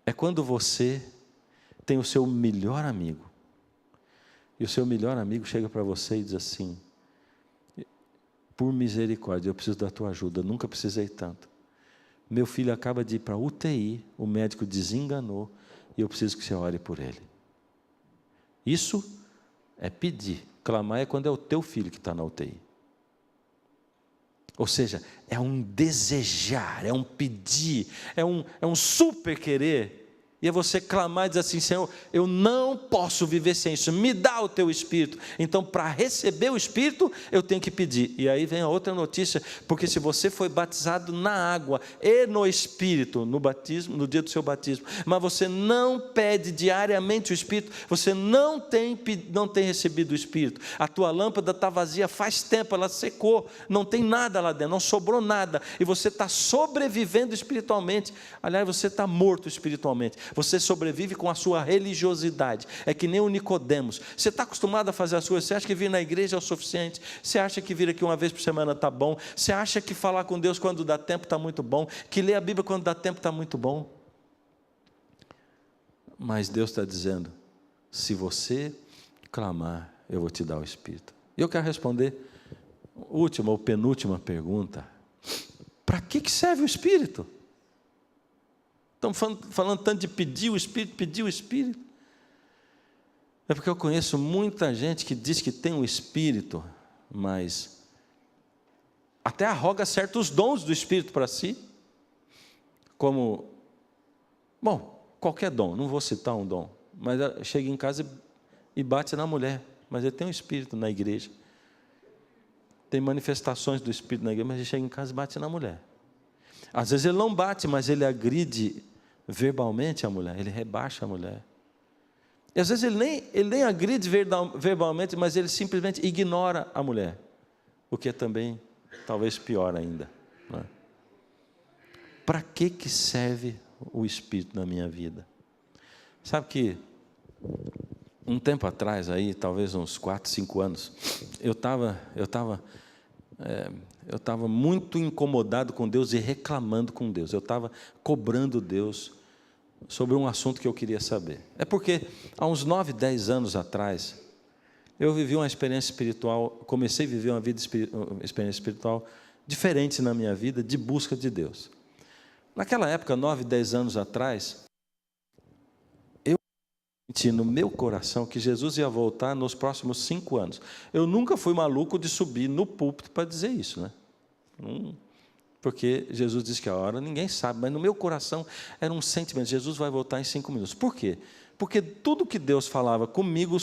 Speaker 1: É quando você tem o seu melhor amigo, e o seu melhor amigo chega para você e diz assim, por misericórdia, eu preciso da tua ajuda, nunca precisei tanto. Meu filho acaba de ir para a UTI, o médico desenganou, e eu preciso que você ore por ele. Isso é pedir. Clamar é quando é o teu filho que está na UTI. Ou seja, é um desejar, é um pedir, é um super querer. E é você clamar e dizer assim, Senhor, eu não posso viver sem isso, me dá o teu Espírito. Então, para receber o Espírito, eu tenho que pedir. E aí vem a outra notícia, porque se você foi batizado na água e no Espírito, no batismo, no dia do seu batismo, mas você não pede diariamente o Espírito, você não tem recebido o Espírito. A tua lâmpada está vazia faz tempo, ela secou, não tem nada lá dentro, não sobrou nada, e você está sobrevivendo espiritualmente. Aliás, você está morto espiritualmente. Você sobrevive com a sua religiosidade. É que nem o Nicodemos. Você está acostumado a fazer as coisas. Você acha que vir na igreja é o suficiente? Você acha que vir aqui uma vez por semana está bom? Você acha que falar com Deus quando dá tempo está muito bom? Que ler a Bíblia quando dá tempo está muito bom? Mas Deus está dizendo, se você clamar, eu vou te dar o Espírito. E eu quero responder última ou penúltima pergunta. Para que serve o Espírito? Estamos falando tanto de pedir o Espírito. É porque eu conheço muita gente que diz que tem o Espírito, mas até arroga certos dons do Espírito para si. Como, qualquer dom, não vou citar um dom, mas chega em casa e bate na mulher, mas ele tem um espírito na igreja. Tem manifestações do espírito na igreja, mas ele chega em casa e bate na mulher. Às vezes ele não bate, mas ele agride verbalmente a mulher, ele rebaixa a mulher. E às vezes ele nem agride verbalmente, mas ele simplesmente ignora a mulher, o que é também talvez pior ainda. Não é? Para que serve o Espírito na minha vida? Sabe que um tempo atrás, aí, talvez uns 4, 5 anos, eu estava muito incomodado com Deus e reclamando com Deus. Eu estava cobrando Deus sobre um assunto que eu queria saber. É porque há uns 9, 10 anos atrás, eu vivi uma experiência espiritual, comecei a viver uma experiência espiritual diferente na minha vida, de busca de Deus. Naquela época, 9, 10 anos atrás, eu senti no meu coração que Jesus ia voltar nos próximos 5 anos. Eu nunca fui maluco de subir no púlpito para dizer isso, né? Porque Jesus disse que a hora ninguém sabe, mas no meu coração era um sentimento: Jesus vai voltar em 5 minutos. Por quê? Porque tudo que Deus falava comigo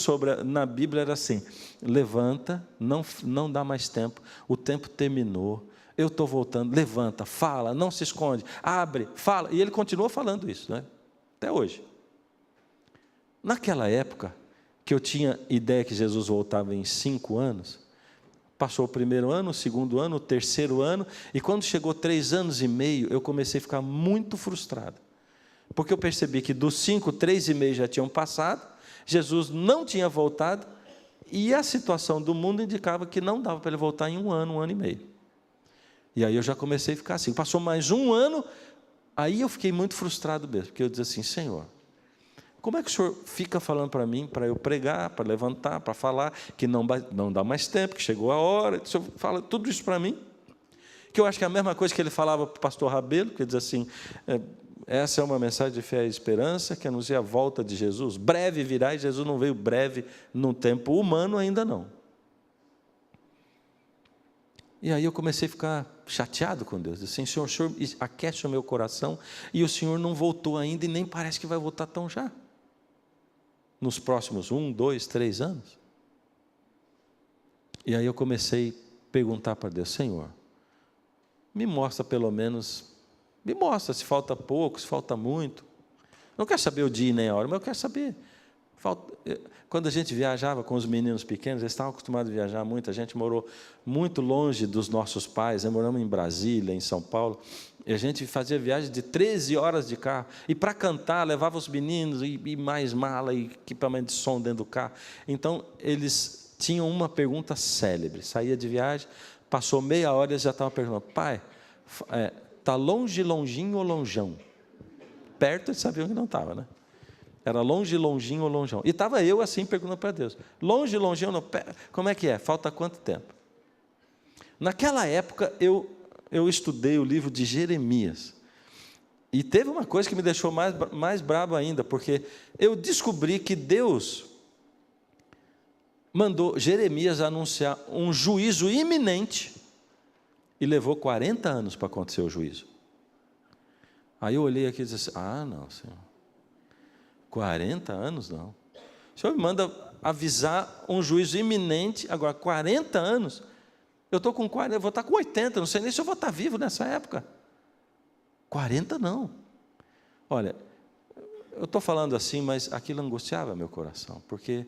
Speaker 1: na Bíblia era assim: levanta, não dá mais tempo, o tempo terminou, eu estou voltando, levanta, fala, não se esconde, abre, fala. E ele continua falando isso, né? Até hoje. Naquela época, que eu tinha ideia que Jesus voltava em 5 anos, passou o primeiro ano, o segundo ano, o terceiro ano, e quando chegou 3 anos e meio, eu comecei a ficar muito frustrado. Porque eu percebi que dos 5, 3,5 já tinham passado, Jesus não tinha voltado, e a situação do mundo indicava que não dava para ele voltar em 1 ano e meio. E aí eu já comecei a ficar assim. Passou mais 1 ano, aí eu fiquei muito frustrado mesmo, porque eu dizia assim: Senhor, como é que o Senhor fica falando para mim, para eu pregar, para levantar, para falar, que não dá mais tempo, que chegou a hora, o Senhor fala tudo isso para mim? Que eu acho que é a mesma coisa que ele falava para o pastor Rabelo, que ele diz assim: essa é uma mensagem de fé e esperança, que anuncia a volta de Jesus, breve virá, e Jesus não veio breve num tempo humano ainda não. E aí eu comecei a ficar chateado com Deus, assim: Senhor, o Senhor aquece o meu coração, e o Senhor não voltou ainda, e nem parece que vai voltar tão já, nos próximos 1, 2, 3 anos. E aí eu comecei a perguntar para Deus: Senhor, me mostra pelo menos, me mostra se falta pouco, se falta muito. Não quero saber o dia nem a hora, mas eu quero saber. Quando a gente viajava com os meninos pequenos, eles estavam acostumados a viajar muito, a gente morou muito longe dos nossos pais, moramos em Brasília, em São Paulo, e a gente fazia viagem de 13 horas de carro, e para cantar, levava os meninos, e mais mala, e equipamento de som dentro do carro. Então, eles tinham uma pergunta célebre: saía de viagem, passou meia hora, eles já estavam perguntando: pai, está longe, longinho ou lonjão? Perto, eles sabiam que não estava, né? Era longe, longinho ou lonjão. E estava eu assim perguntando para Deus: longe, longinho ou não? Como é que é? Falta quanto tempo? Naquela época eu estudei o livro de Jeremias. E teve uma coisa que me deixou mais bravo ainda, porque eu descobri que Deus mandou Jeremias anunciar um juízo iminente, e levou 40 anos para acontecer o juízo. Aí eu olhei aqui e disse assim: ah, não, Senhor, 40 anos não. O Senhor me manda avisar um juízo iminente, agora 40 anos. Eu estou com 40, eu vou estar com 80, não sei nem se eu vou estar vivo nessa época. 40 não. Olha, eu estou falando assim, mas aquilo angustiava meu coração, porque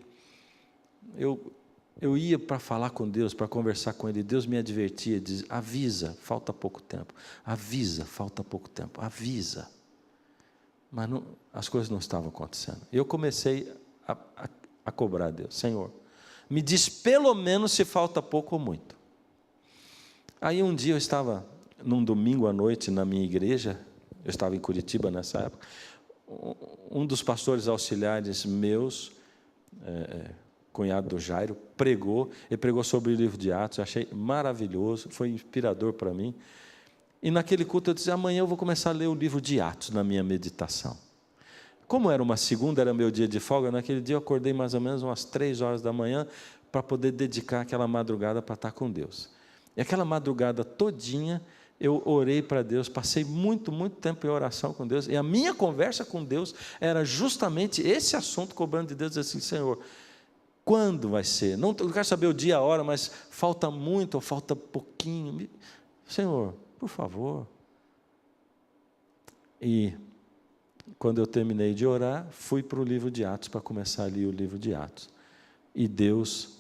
Speaker 1: eu ia para falar com Deus, para conversar com Ele, Deus me advertia, dizia: avisa, falta pouco tempo, avisa, falta pouco tempo, avisa. Mas não, as coisas não estavam acontecendo. Eu comecei a cobrar a Deus: Senhor, me diz pelo menos se falta pouco ou muito. Aí um dia eu estava, num domingo à noite, na minha igreja, eu estava em Curitiba nessa época, um dos pastores auxiliares meus, cunhado do Jairo, ele pregou sobre o livro de Atos. Eu achei maravilhoso, foi inspirador para mim. E naquele culto eu disse: amanhã eu vou começar a ler o livro de Atos na minha meditação. Como era uma segunda, era meu dia de folga, naquele dia eu acordei mais ou menos umas 3 horas da manhã, para poder dedicar aquela madrugada para estar com Deus. E aquela madrugada todinha, eu orei para Deus, passei muito tempo em oração com Deus, e a minha conversa com Deus era justamente esse assunto, cobrando de Deus, assim: Senhor, quando vai ser? Não quero saber o dia, a hora, mas falta muito ou falta pouquinho? Senhor, por favor. E quando eu terminei de orar, fui para o livro de Atos, para começar a ler o livro de Atos. E Deus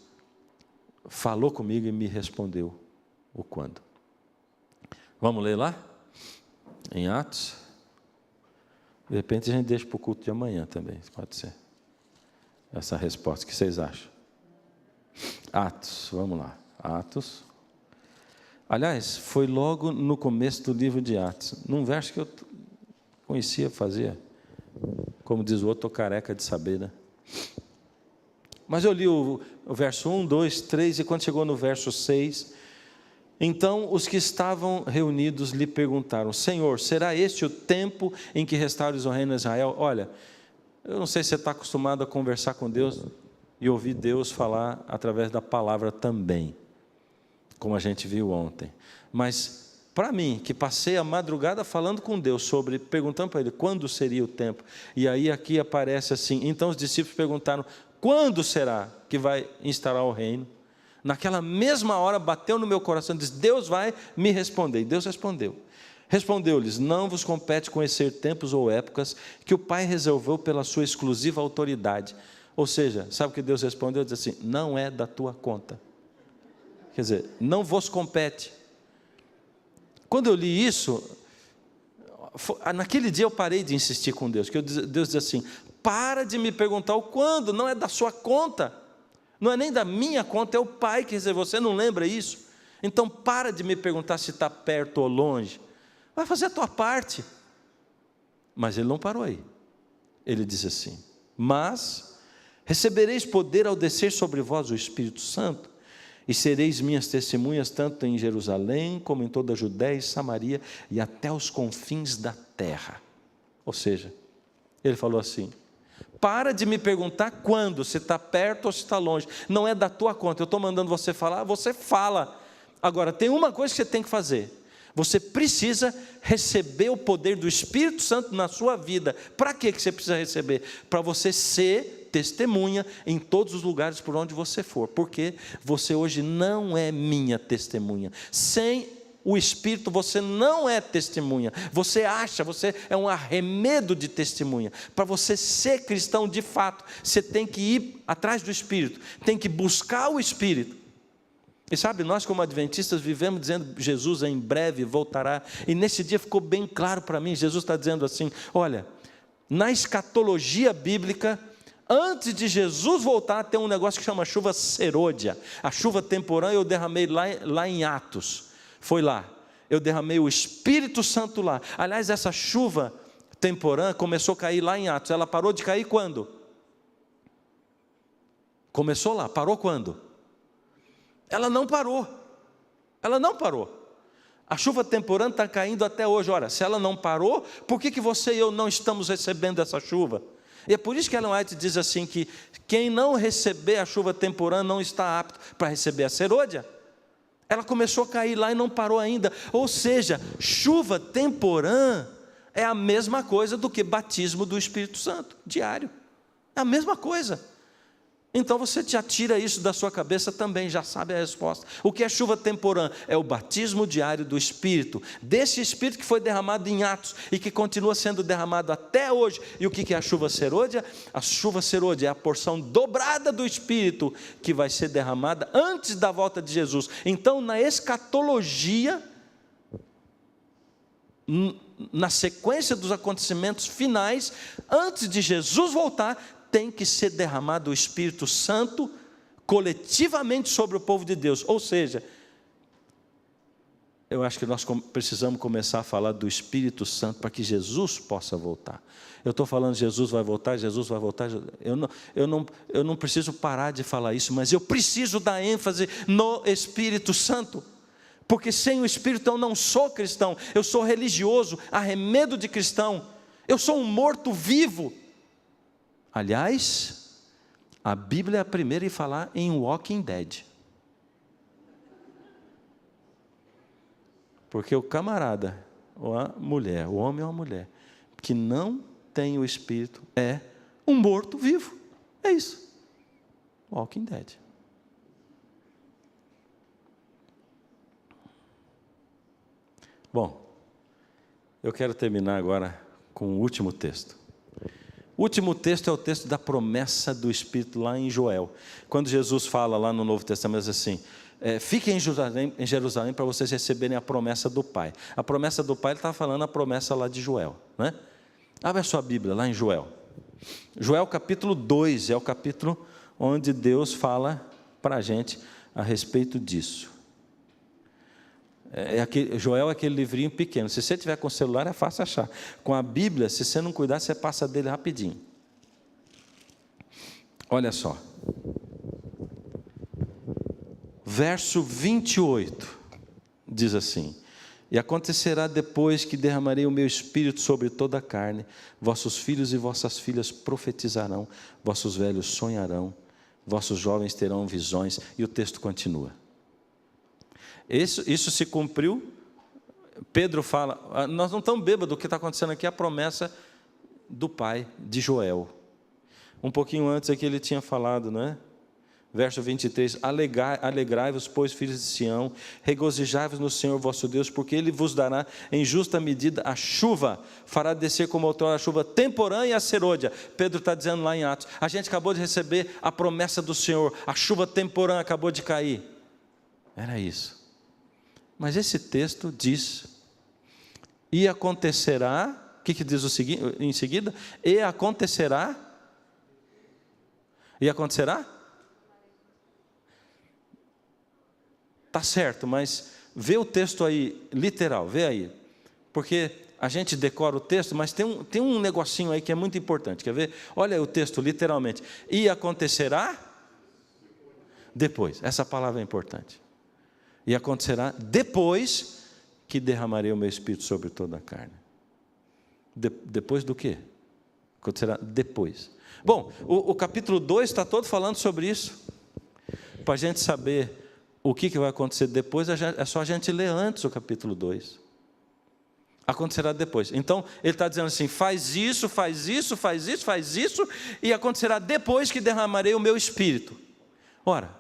Speaker 1: falou comigo e me respondeu o quando. Vamos ler lá? Em Atos? De repente a gente deixa para o culto de amanhã também, pode ser. Essa resposta, o que vocês acham? Atos, vamos lá. Atos. Aliás, foi logo no começo do livro de Atos, num verso que eu conhecia, fazia. Como diz o outro, estou careca de saber, né? Mas eu li o verso 1, 2, 3, e quando chegou no verso 6, então os que estavam reunidos lhe perguntaram: Senhor, será este o tempo em que restaures o reino de Israel? Olha, eu não sei se você está acostumado a conversar com Deus e ouvir Deus falar através da palavra também, como a gente viu ontem, mas para mim, que passei a madrugada falando com Deus perguntando para Ele quando seria o tempo, e aí aqui aparece assim: então os discípulos perguntaram: quando será que vai instaurar o reino? Naquela mesma hora bateu no meu coração, disse: Deus vai me responder. E Deus respondeu. Respondeu-lhes: não vos compete conhecer tempos ou épocas que o Pai reservou pela sua exclusiva autoridade. Ou seja, sabe o que Deus respondeu? Diz assim: não é da tua conta. Quer dizer, não vos compete. Quando eu li isso, naquele dia eu parei de insistir com Deus, porque Deus diz assim: para de me perguntar o quando, não é da sua conta, não é nem da minha conta, é o Pai que reservou. Você não lembra isso? Então para de me perguntar se está perto ou longe, vai fazer a tua parte. Mas Ele não parou aí, Ele diz assim: mas recebereis poder ao descer sobre vós o Espírito Santo, e sereis minhas testemunhas tanto em Jerusalém, como em toda a Judéia e Samaria, e até os confins da terra. Ou seja, Ele falou assim: para de me perguntar quando, se está perto ou se está longe, não é da tua conta, eu estou mandando você falar, você fala. Agora, tem uma coisa que você tem que fazer: você precisa receber o poder do Espírito Santo na sua vida. Para que você precisa receber? Para você ser testemunha em todos os lugares por onde você for, porque você hoje não é minha testemunha. Sem o Espírito você não é testemunha, você é um arremedo de testemunha. Para você ser cristão de fato, você tem que ir atrás do Espírito, tem que buscar o Espírito. E sabe, nós como adventistas vivemos dizendo: Jesus em breve voltará, e nesse dia ficou bem claro para mim, Jesus está dizendo assim: olha, na escatologia bíblica, antes de Jesus voltar, tem um negócio que chama chuva serôdia, a chuva temporã. Eu derramei lá em Atos, foi lá, eu derramei o Espírito Santo lá. Aliás, essa chuva temporã começou a cair lá em Atos. Ela parou de cair quando? Começou lá, parou quando? Ela não parou, a chuva temporã está caindo até hoje. Ora, se ela não parou, por que você e eu não estamos recebendo essa chuva? E é por isso que Ellen White diz assim, que quem não receber a chuva temporã não está apto para receber a serôdia. Ela começou a cair lá e não parou ainda. Ou seja, chuva temporã é a mesma coisa do que batismo do Espírito Santo, diário, é a mesma coisa. Então você já tira isso da sua cabeça também, já sabe a resposta. O que é chuva temporã? É o batismo diário do Espírito, desse Espírito que foi derramado em Atos e que continua sendo derramado até hoje. E o que é a chuva serôdia? A chuva serôdia é a porção dobrada do Espírito que vai ser derramada antes da volta de Jesus. Então, na escatologia, na sequência dos acontecimentos finais, antes de Jesus voltar, tem que ser derramado o Espírito Santo coletivamente sobre o povo de Deus. Ou seja, eu acho que nós precisamos começar a falar do Espírito Santo para que Jesus possa voltar. Eu estou falando Jesus vai voltar, Jesus vai voltar. Eu não preciso parar de falar isso, mas eu preciso dar ênfase no Espírito Santo, porque sem o Espírito eu não sou cristão, eu sou religioso, arremedo de cristão, eu sou um morto vivo. Aliás, a Bíblia é a primeira em falar em Walking Dead. Porque o camarada, ou a mulher, o homem ou a mulher, que não tem o Espírito, é um morto vivo. É isso. Walking Dead. Bom, eu quero terminar agora com o último texto. O último texto é o texto da promessa do Espírito lá em Joel. Quando Jesus fala lá no Novo Testamento assim, fiquem em Jerusalém para vocês receberem a promessa do Pai. A promessa do Pai, ele está falando a promessa lá de Joel, né? Abre a sua Bíblia lá em Joel. Joel capítulo 2 é o capítulo onde Deus fala para a gente a respeito disso. Joel é aquele livrinho pequeno. Se você tiver com o celular é fácil achar. Com a Bíblia, se você não cuidar, você passa dele rapidinho. Olha só. Verso 28 diz assim: e acontecerá depois que derramarei o meu espírito sobre toda a carne, vossos filhos e vossas filhas profetizarão, vossos velhos sonharão, vossos jovens terão visões. E o texto continua. Isso se cumpriu. Pedro fala, nós não estamos bêbados, o que está acontecendo aqui é a promessa do pai de Joel. Um pouquinho antes aqui ele tinha falado, não é? Verso 23, alegrai-vos, pois, filhos de Sião, regozijai-vos no Senhor vosso Deus, porque Ele vos dará em justa medida a chuva, fará descer como outrora a chuva temporã e a serôdia. Pedro está dizendo lá em Atos, a gente acabou de receber a promessa do Senhor, a chuva temporã acabou de cair. Era isso. Mas esse texto diz, e acontecerá, o que diz em seguida? E acontecerá? Está certo, mas vê o texto aí, literal, vê aí. Porque a gente decora o texto, mas tem um negocinho aí que é muito importante. Quer ver? Olha aí o texto literalmente. E acontecerá depois. Essa palavra é importante. E acontecerá depois que derramarei o meu Espírito sobre toda a carne. Depois do quê? Acontecerá depois. Bom, o capítulo 2 está todo falando sobre isso. Para a gente saber o que vai acontecer depois, é só a gente ler antes o capítulo 2. Acontecerá depois. Então, ele está dizendo assim, faz isso, e acontecerá depois que derramarei o meu Espírito. Ora,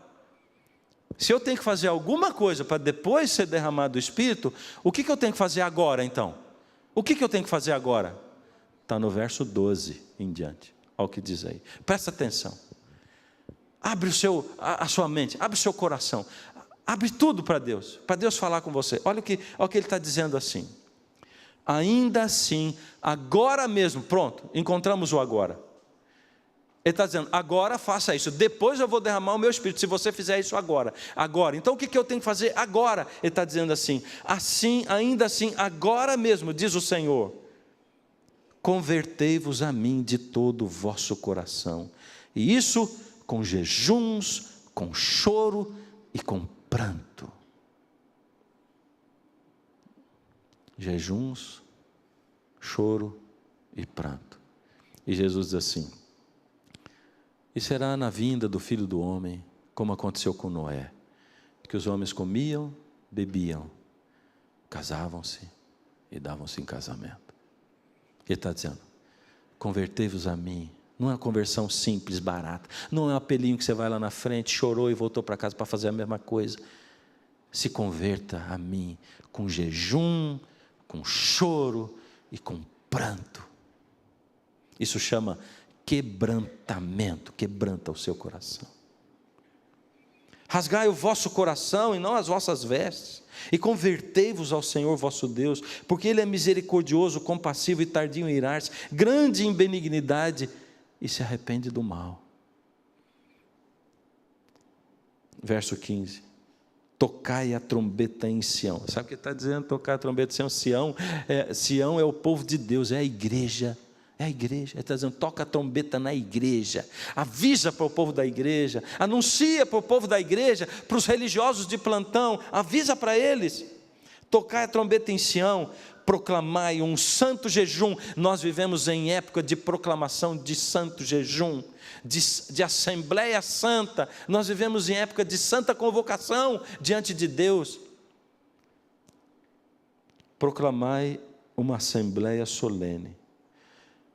Speaker 1: se eu tenho que fazer alguma coisa para depois ser derramado o Espírito, o que eu tenho que fazer agora, então? O que eu tenho que fazer agora? Está no verso 12 em diante. Olha o que diz aí. Presta atenção. Abre a sua mente, abre o seu coração, abre tudo para Deus falar com você. Olha o que ele está dizendo assim. Ainda assim, agora mesmo, pronto, encontramos o agora. Ele está dizendo, agora faça isso, depois eu vou derramar o meu Espírito, se você fizer isso agora. Então o que eu tenho que fazer agora? Ele está dizendo assim, ainda assim, agora mesmo, diz o Senhor, convertei-vos a mim de todo o vosso coração, e isso com jejuns, com choro e com pranto. Jejuns, choro e pranto. E Jesus diz assim, e será na vinda do Filho do Homem, como aconteceu com Noé, que os homens comiam, bebiam, casavam-se e davam-se em casamento. Ele está dizendo, convertei-vos a mim. Não é uma conversão simples, barata. Não é um apelinho que você vai lá na frente, chorou e voltou para casa para fazer a mesma coisa. Se converta a mim com jejum, com choro e com pranto. Isso chama quebrantamento, quebranta o seu coração. Rasgai o vosso coração e não as vossas vestes, e convertei-vos ao Senhor vosso Deus, porque Ele é misericordioso, compassivo e tardio em irar-se, grande em benignidade, e se arrepende do mal. Verso 15. Tocai a trombeta em Sião. Sabe o que está dizendo? Tocar a trombeta em Sião? Sião é o povo de Deus, é a igreja. É a igreja. Ele está dizendo, toca a trombeta na igreja. Avisa para o povo da igreja. Anuncia para o povo da igreja, para os religiosos de plantão. Avisa para eles. Tocai a trombeta em Sião. Proclamai um santo jejum. Nós vivemos em época de proclamação de santo jejum, de assembleia santa. Nós vivemos em época de santa convocação diante de Deus. proclamai uma assembleia solene.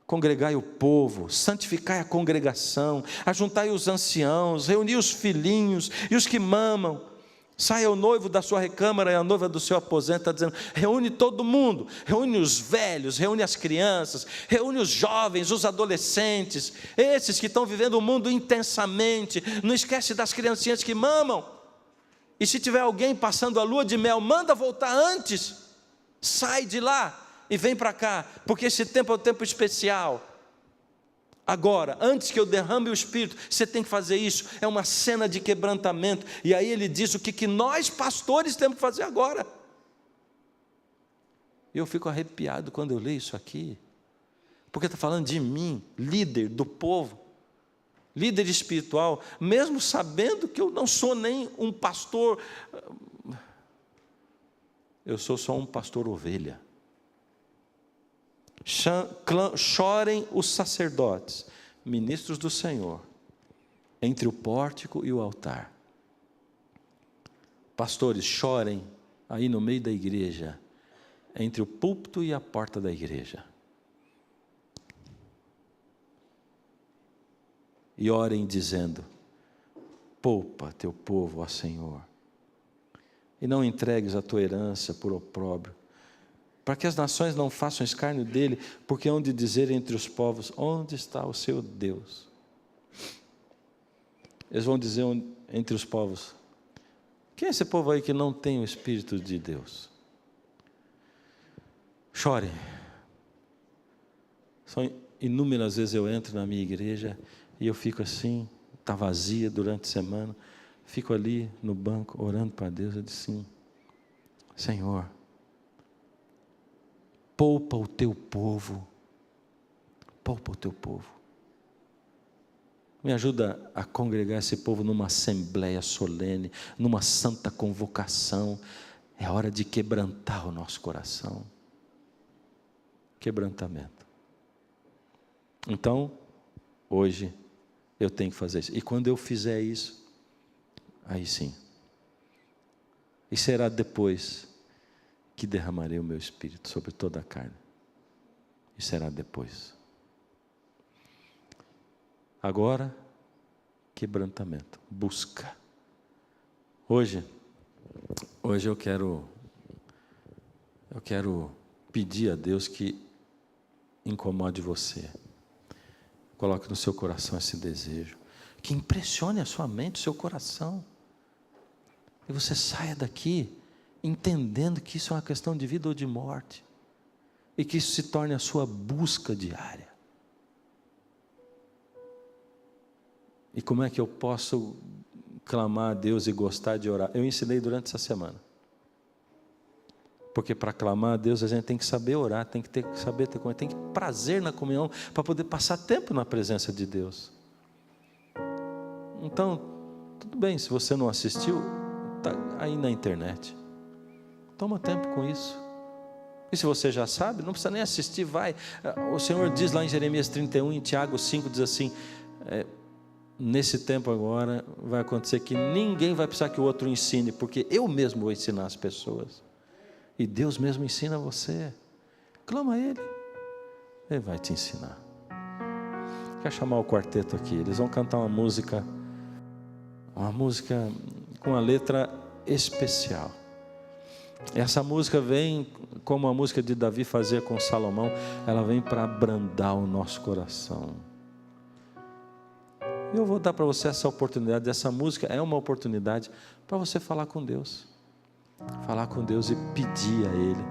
Speaker 1: Congregai o povo, santificai a congregação, ajuntai os anciãos, reuni os filhinhos e os que mamam. Saia o noivo da sua recâmara e a noiva do seu aposento. Está dizendo, reúne todo mundo, reúne os velhos, reúne as crianças, reúne os jovens, os adolescentes, esses que estão vivendo o mundo intensamente. Não esquece das criancinhas que mamam. E se tiver alguém passando a lua de mel, manda voltar antes. Sai de lá e vem para cá, porque esse tempo é um tempo especial. Agora, antes que eu derrame o Espírito, você tem que fazer isso. É uma cena de quebrantamento. E aí ele diz o que nós pastores temos que fazer agora. Eu fico arrepiado quando eu leio isso aqui, porque está falando de mim, líder do povo, líder espiritual, mesmo sabendo que eu não sou nem um pastor, eu sou só um pastor ovelha. Chorem os sacerdotes, ministros do Senhor, entre o pórtico e o altar. Pastores, chorem aí no meio da igreja, entre o púlpito e a porta da igreja. E orem dizendo, poupa teu povo, ó Senhor, e não entregues a tua herança por opróbrio, para que as nações não façam escárnio dele, porque hão de dizer entre os povos, onde está o seu Deus? Eles vão dizer entre os povos, quem é esse povo aí que não tem o Espírito de Deus? Chore. São inúmeras vezes eu entro na minha igreja e eu fico assim, está vazia durante a semana, fico ali no banco orando para Deus, eu disse assim, Senhor, poupa o teu povo, poupa o teu povo. Me ajuda a congregar esse povo numa assembleia solene, numa santa convocação. É hora de quebrantar o nosso coração. Quebrantamento. Então, hoje, eu tenho que fazer isso. E quando eu fizer isso, aí sim. E será depois que derramarei o meu Espírito sobre toda a carne. E será depois. Agora, quebrantamento, busca. Hoje eu quero pedir a Deus que incomode você. Coloque no seu coração esse desejo, que impressione a sua mente, o seu coração. E você saia daqui entendendo que isso é uma questão de vida ou de morte, e que isso se torne a sua busca diária. E como é que eu posso clamar a Deus e gostar de orar? Eu ensinei durante essa semana, porque para clamar a Deus a gente tem que saber orar, tem que saber ter comunhão, tem que ter prazer na comunhão, para poder passar tempo na presença de Deus. Então, tudo bem, se você não assistiu, está aí na internet. Toma tempo com isso. E se você já sabe, não precisa nem assistir, vai. O Senhor diz lá em Jeremias 31, em Tiago 5, diz assim, nesse tempo agora vai acontecer que ninguém vai precisar que o outro ensine, porque eu mesmo vou ensinar as pessoas. E Deus mesmo ensina você. Clama a Ele, Ele vai te ensinar. Quer chamar o quarteto aqui? Eles vão cantar uma música com uma letra especial. Essa música vem, como a música de Davi fazia com Salomão, ela vem para abrandar o nosso coração. Eu vou dar para você essa oportunidade. Essa música é uma oportunidade para você falar com Deus. Falar com Deus e pedir a Ele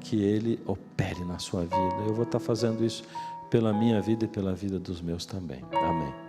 Speaker 1: que Ele opere na sua vida. Eu vou estar fazendo isso pela minha vida e pela vida dos meus também. Amém.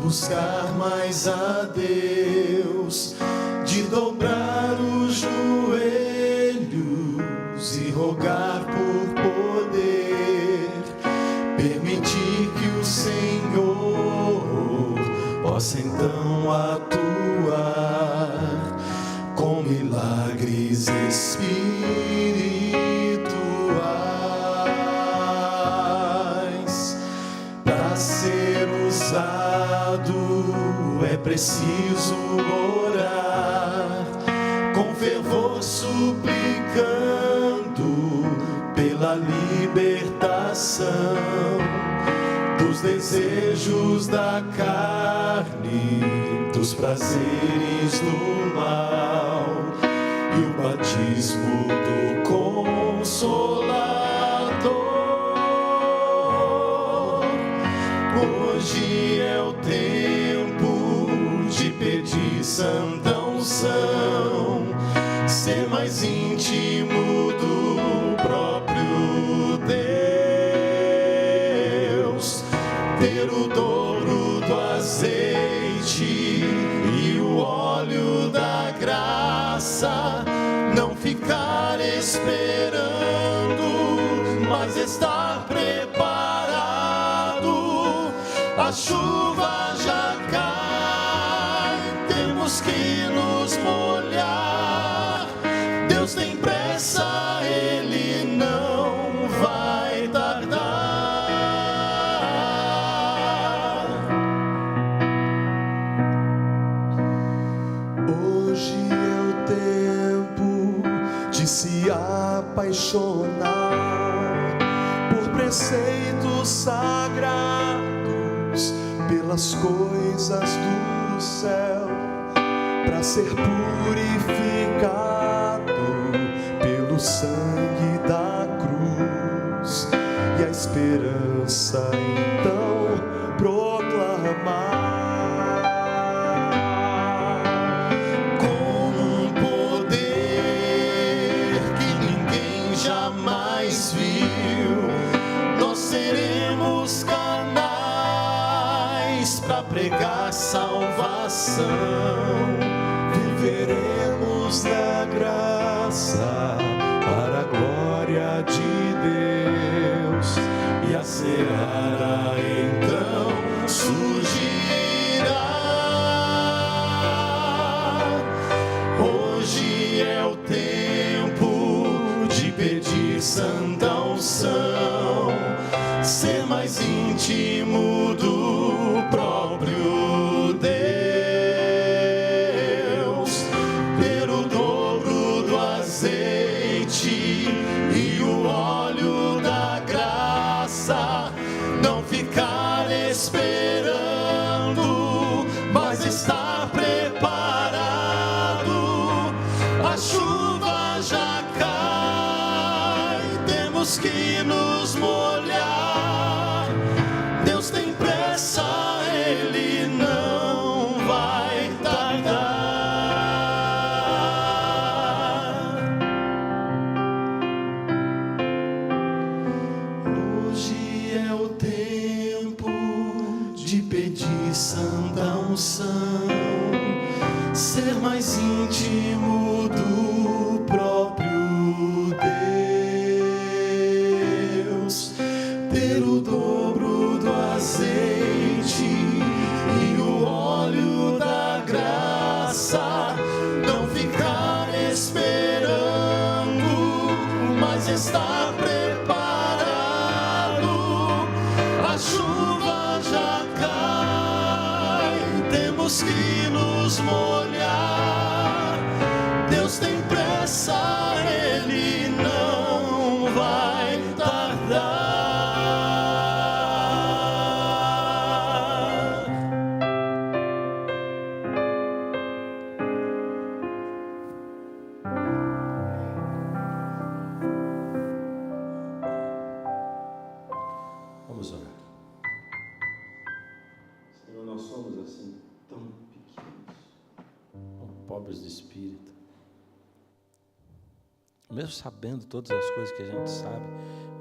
Speaker 2: buscar mais a Deus, de dobrar os joelhos e rogar por poder, permitir que o Senhor possa então atuar com milagres espirituais. Para ser usado é preciso orar com fervor, suplicando pela libertação dos desejos da carne, dos prazeres do mal e o batismo do Consolador. Hoje é o tempo de pedir santa unção, ser mais íntimo do próprio Deus, ter o dobro do azeite e o óleo da graça, não ficar esperando, mas estar preparado. A chuva já cai, temos que nos molhar. Deus tem pressa, Ele não vai tardar. Hoje é o tempo de se apaixonar por preceitos sagrados, pelas coisas do céu, para ser purificado pelo sangue da cruz e a esperança então proclamar com um poder que ninguém jamais viu. Nós seremos canais para pregar salvação, viveremos na graça para a glória de Deus, e a seara então surgirá. Hoje é o tempo de pedir santa unção, ser mais íntimo do próprio Deus, ter o dobro do azeite e o óleo da graça, não ficar esperando, mas estar preparado. A chuva já cai, temos que nos molhar. Deus tem pressa, Ele não vai tardar. Hoje é o tempo de pedir santa unção, ser mais íntimo do próprio Deus, ter o dobro do azeite e o óleo da graça, não ficar esperando, mas estar preparado. A chuva já cai, temos que nos molhar. Deus tem pressa, Ele não vai tardar.
Speaker 1: Vamos orar. Senhor, nós somos assim tão pequenos, tão pobres de espírito. Mesmo sabendo todas as coisas que a gente sabe,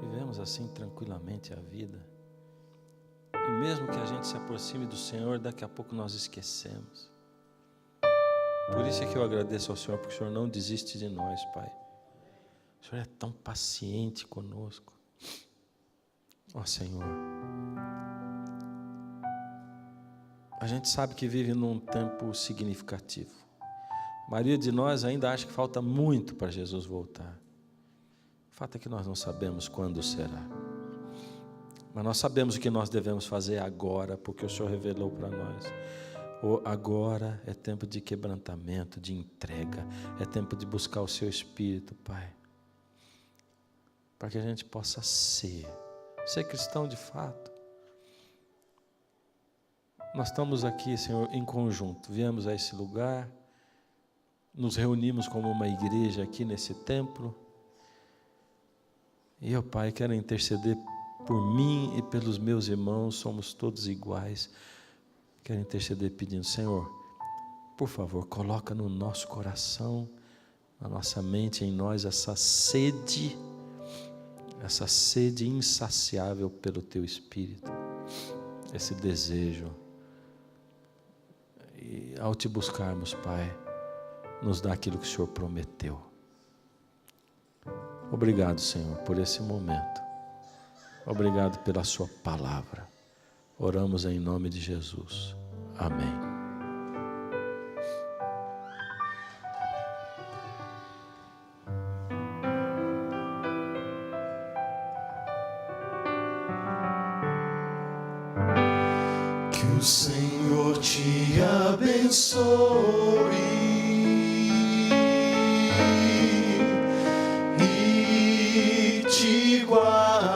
Speaker 1: vivemos assim tranquilamente a vida. E mesmo que a gente se aproxime do Senhor, daqui a pouco nós esquecemos. Por isso é que eu agradeço ao Senhor, porque o Senhor não desiste de nós, Pai. O Senhor é tão paciente conosco. Ó Senhor, a gente sabe que vive num tempo significativo. A maioria de nós ainda acha que falta muito para Jesus voltar. O fato é que nós não sabemos quando será. Mas nós sabemos o que nós devemos fazer agora, porque o Senhor revelou para nós. Agora é tempo de quebrantamento, de entrega, é tempo de buscar o Seu Espírito, Pai, para que a gente possa ser cristão de fato. Nós estamos aqui, Senhor, em conjunto, viemos a esse lugar, nos reunimos como uma igreja aqui nesse templo, e eu, Pai, quero interceder por mim e pelos meus irmãos, somos todos iguais. Quero interceder pedindo, Senhor, por favor, coloca no nosso coração, na nossa mente, em nós, essa sede insaciável pelo Teu Espírito, esse desejo. E ao Te buscarmos, Pai, nos dá aquilo que o Senhor prometeu. Obrigado, Senhor, por esse momento. Obrigado pela Sua palavra. Oramos em nome de Jesus. Amém.
Speaker 2: Que o Senhor te abençoe e te guarde.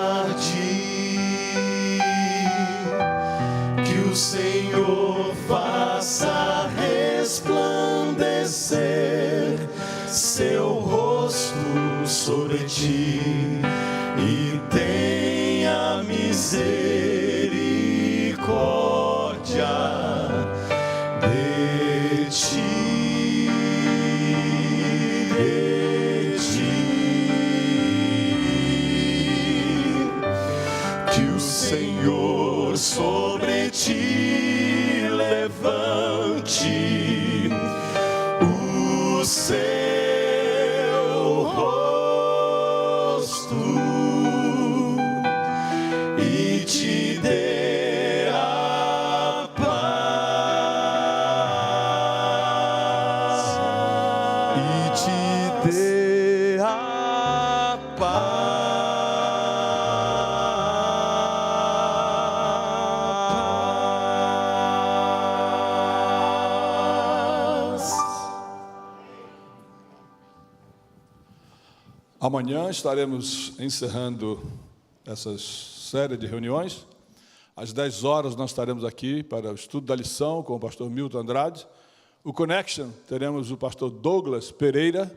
Speaker 2: O Senhor faça resplandecer seu rosto sobre ti e tenha misericórdia de ti, Que o Senhor sobre ti levante o seu rosto e te dê a paz,
Speaker 3: Amanhã estaremos encerrando essa série de reuniões. Às 10 horas nós estaremos aqui para o estudo da lição com o pastor Milton Andrade. O Connection, teremos o pastor Douglas Pereira,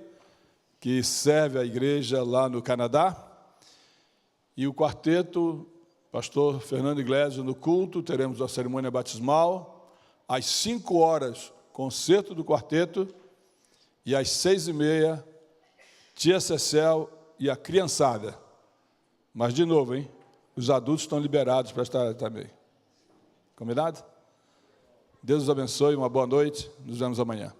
Speaker 3: que serve a igreja lá no Canadá. E o quarteto, pastor Fernando Iglesias no culto, teremos a cerimônia batismal. Às 5 horas, concerto do quarteto. E às 6h30, tia Cecel e a criançada. Mas, de novo, hein? Os adultos estão liberados para estar também. Combinado? Deus os abençoe, uma boa noite. Nos vemos amanhã.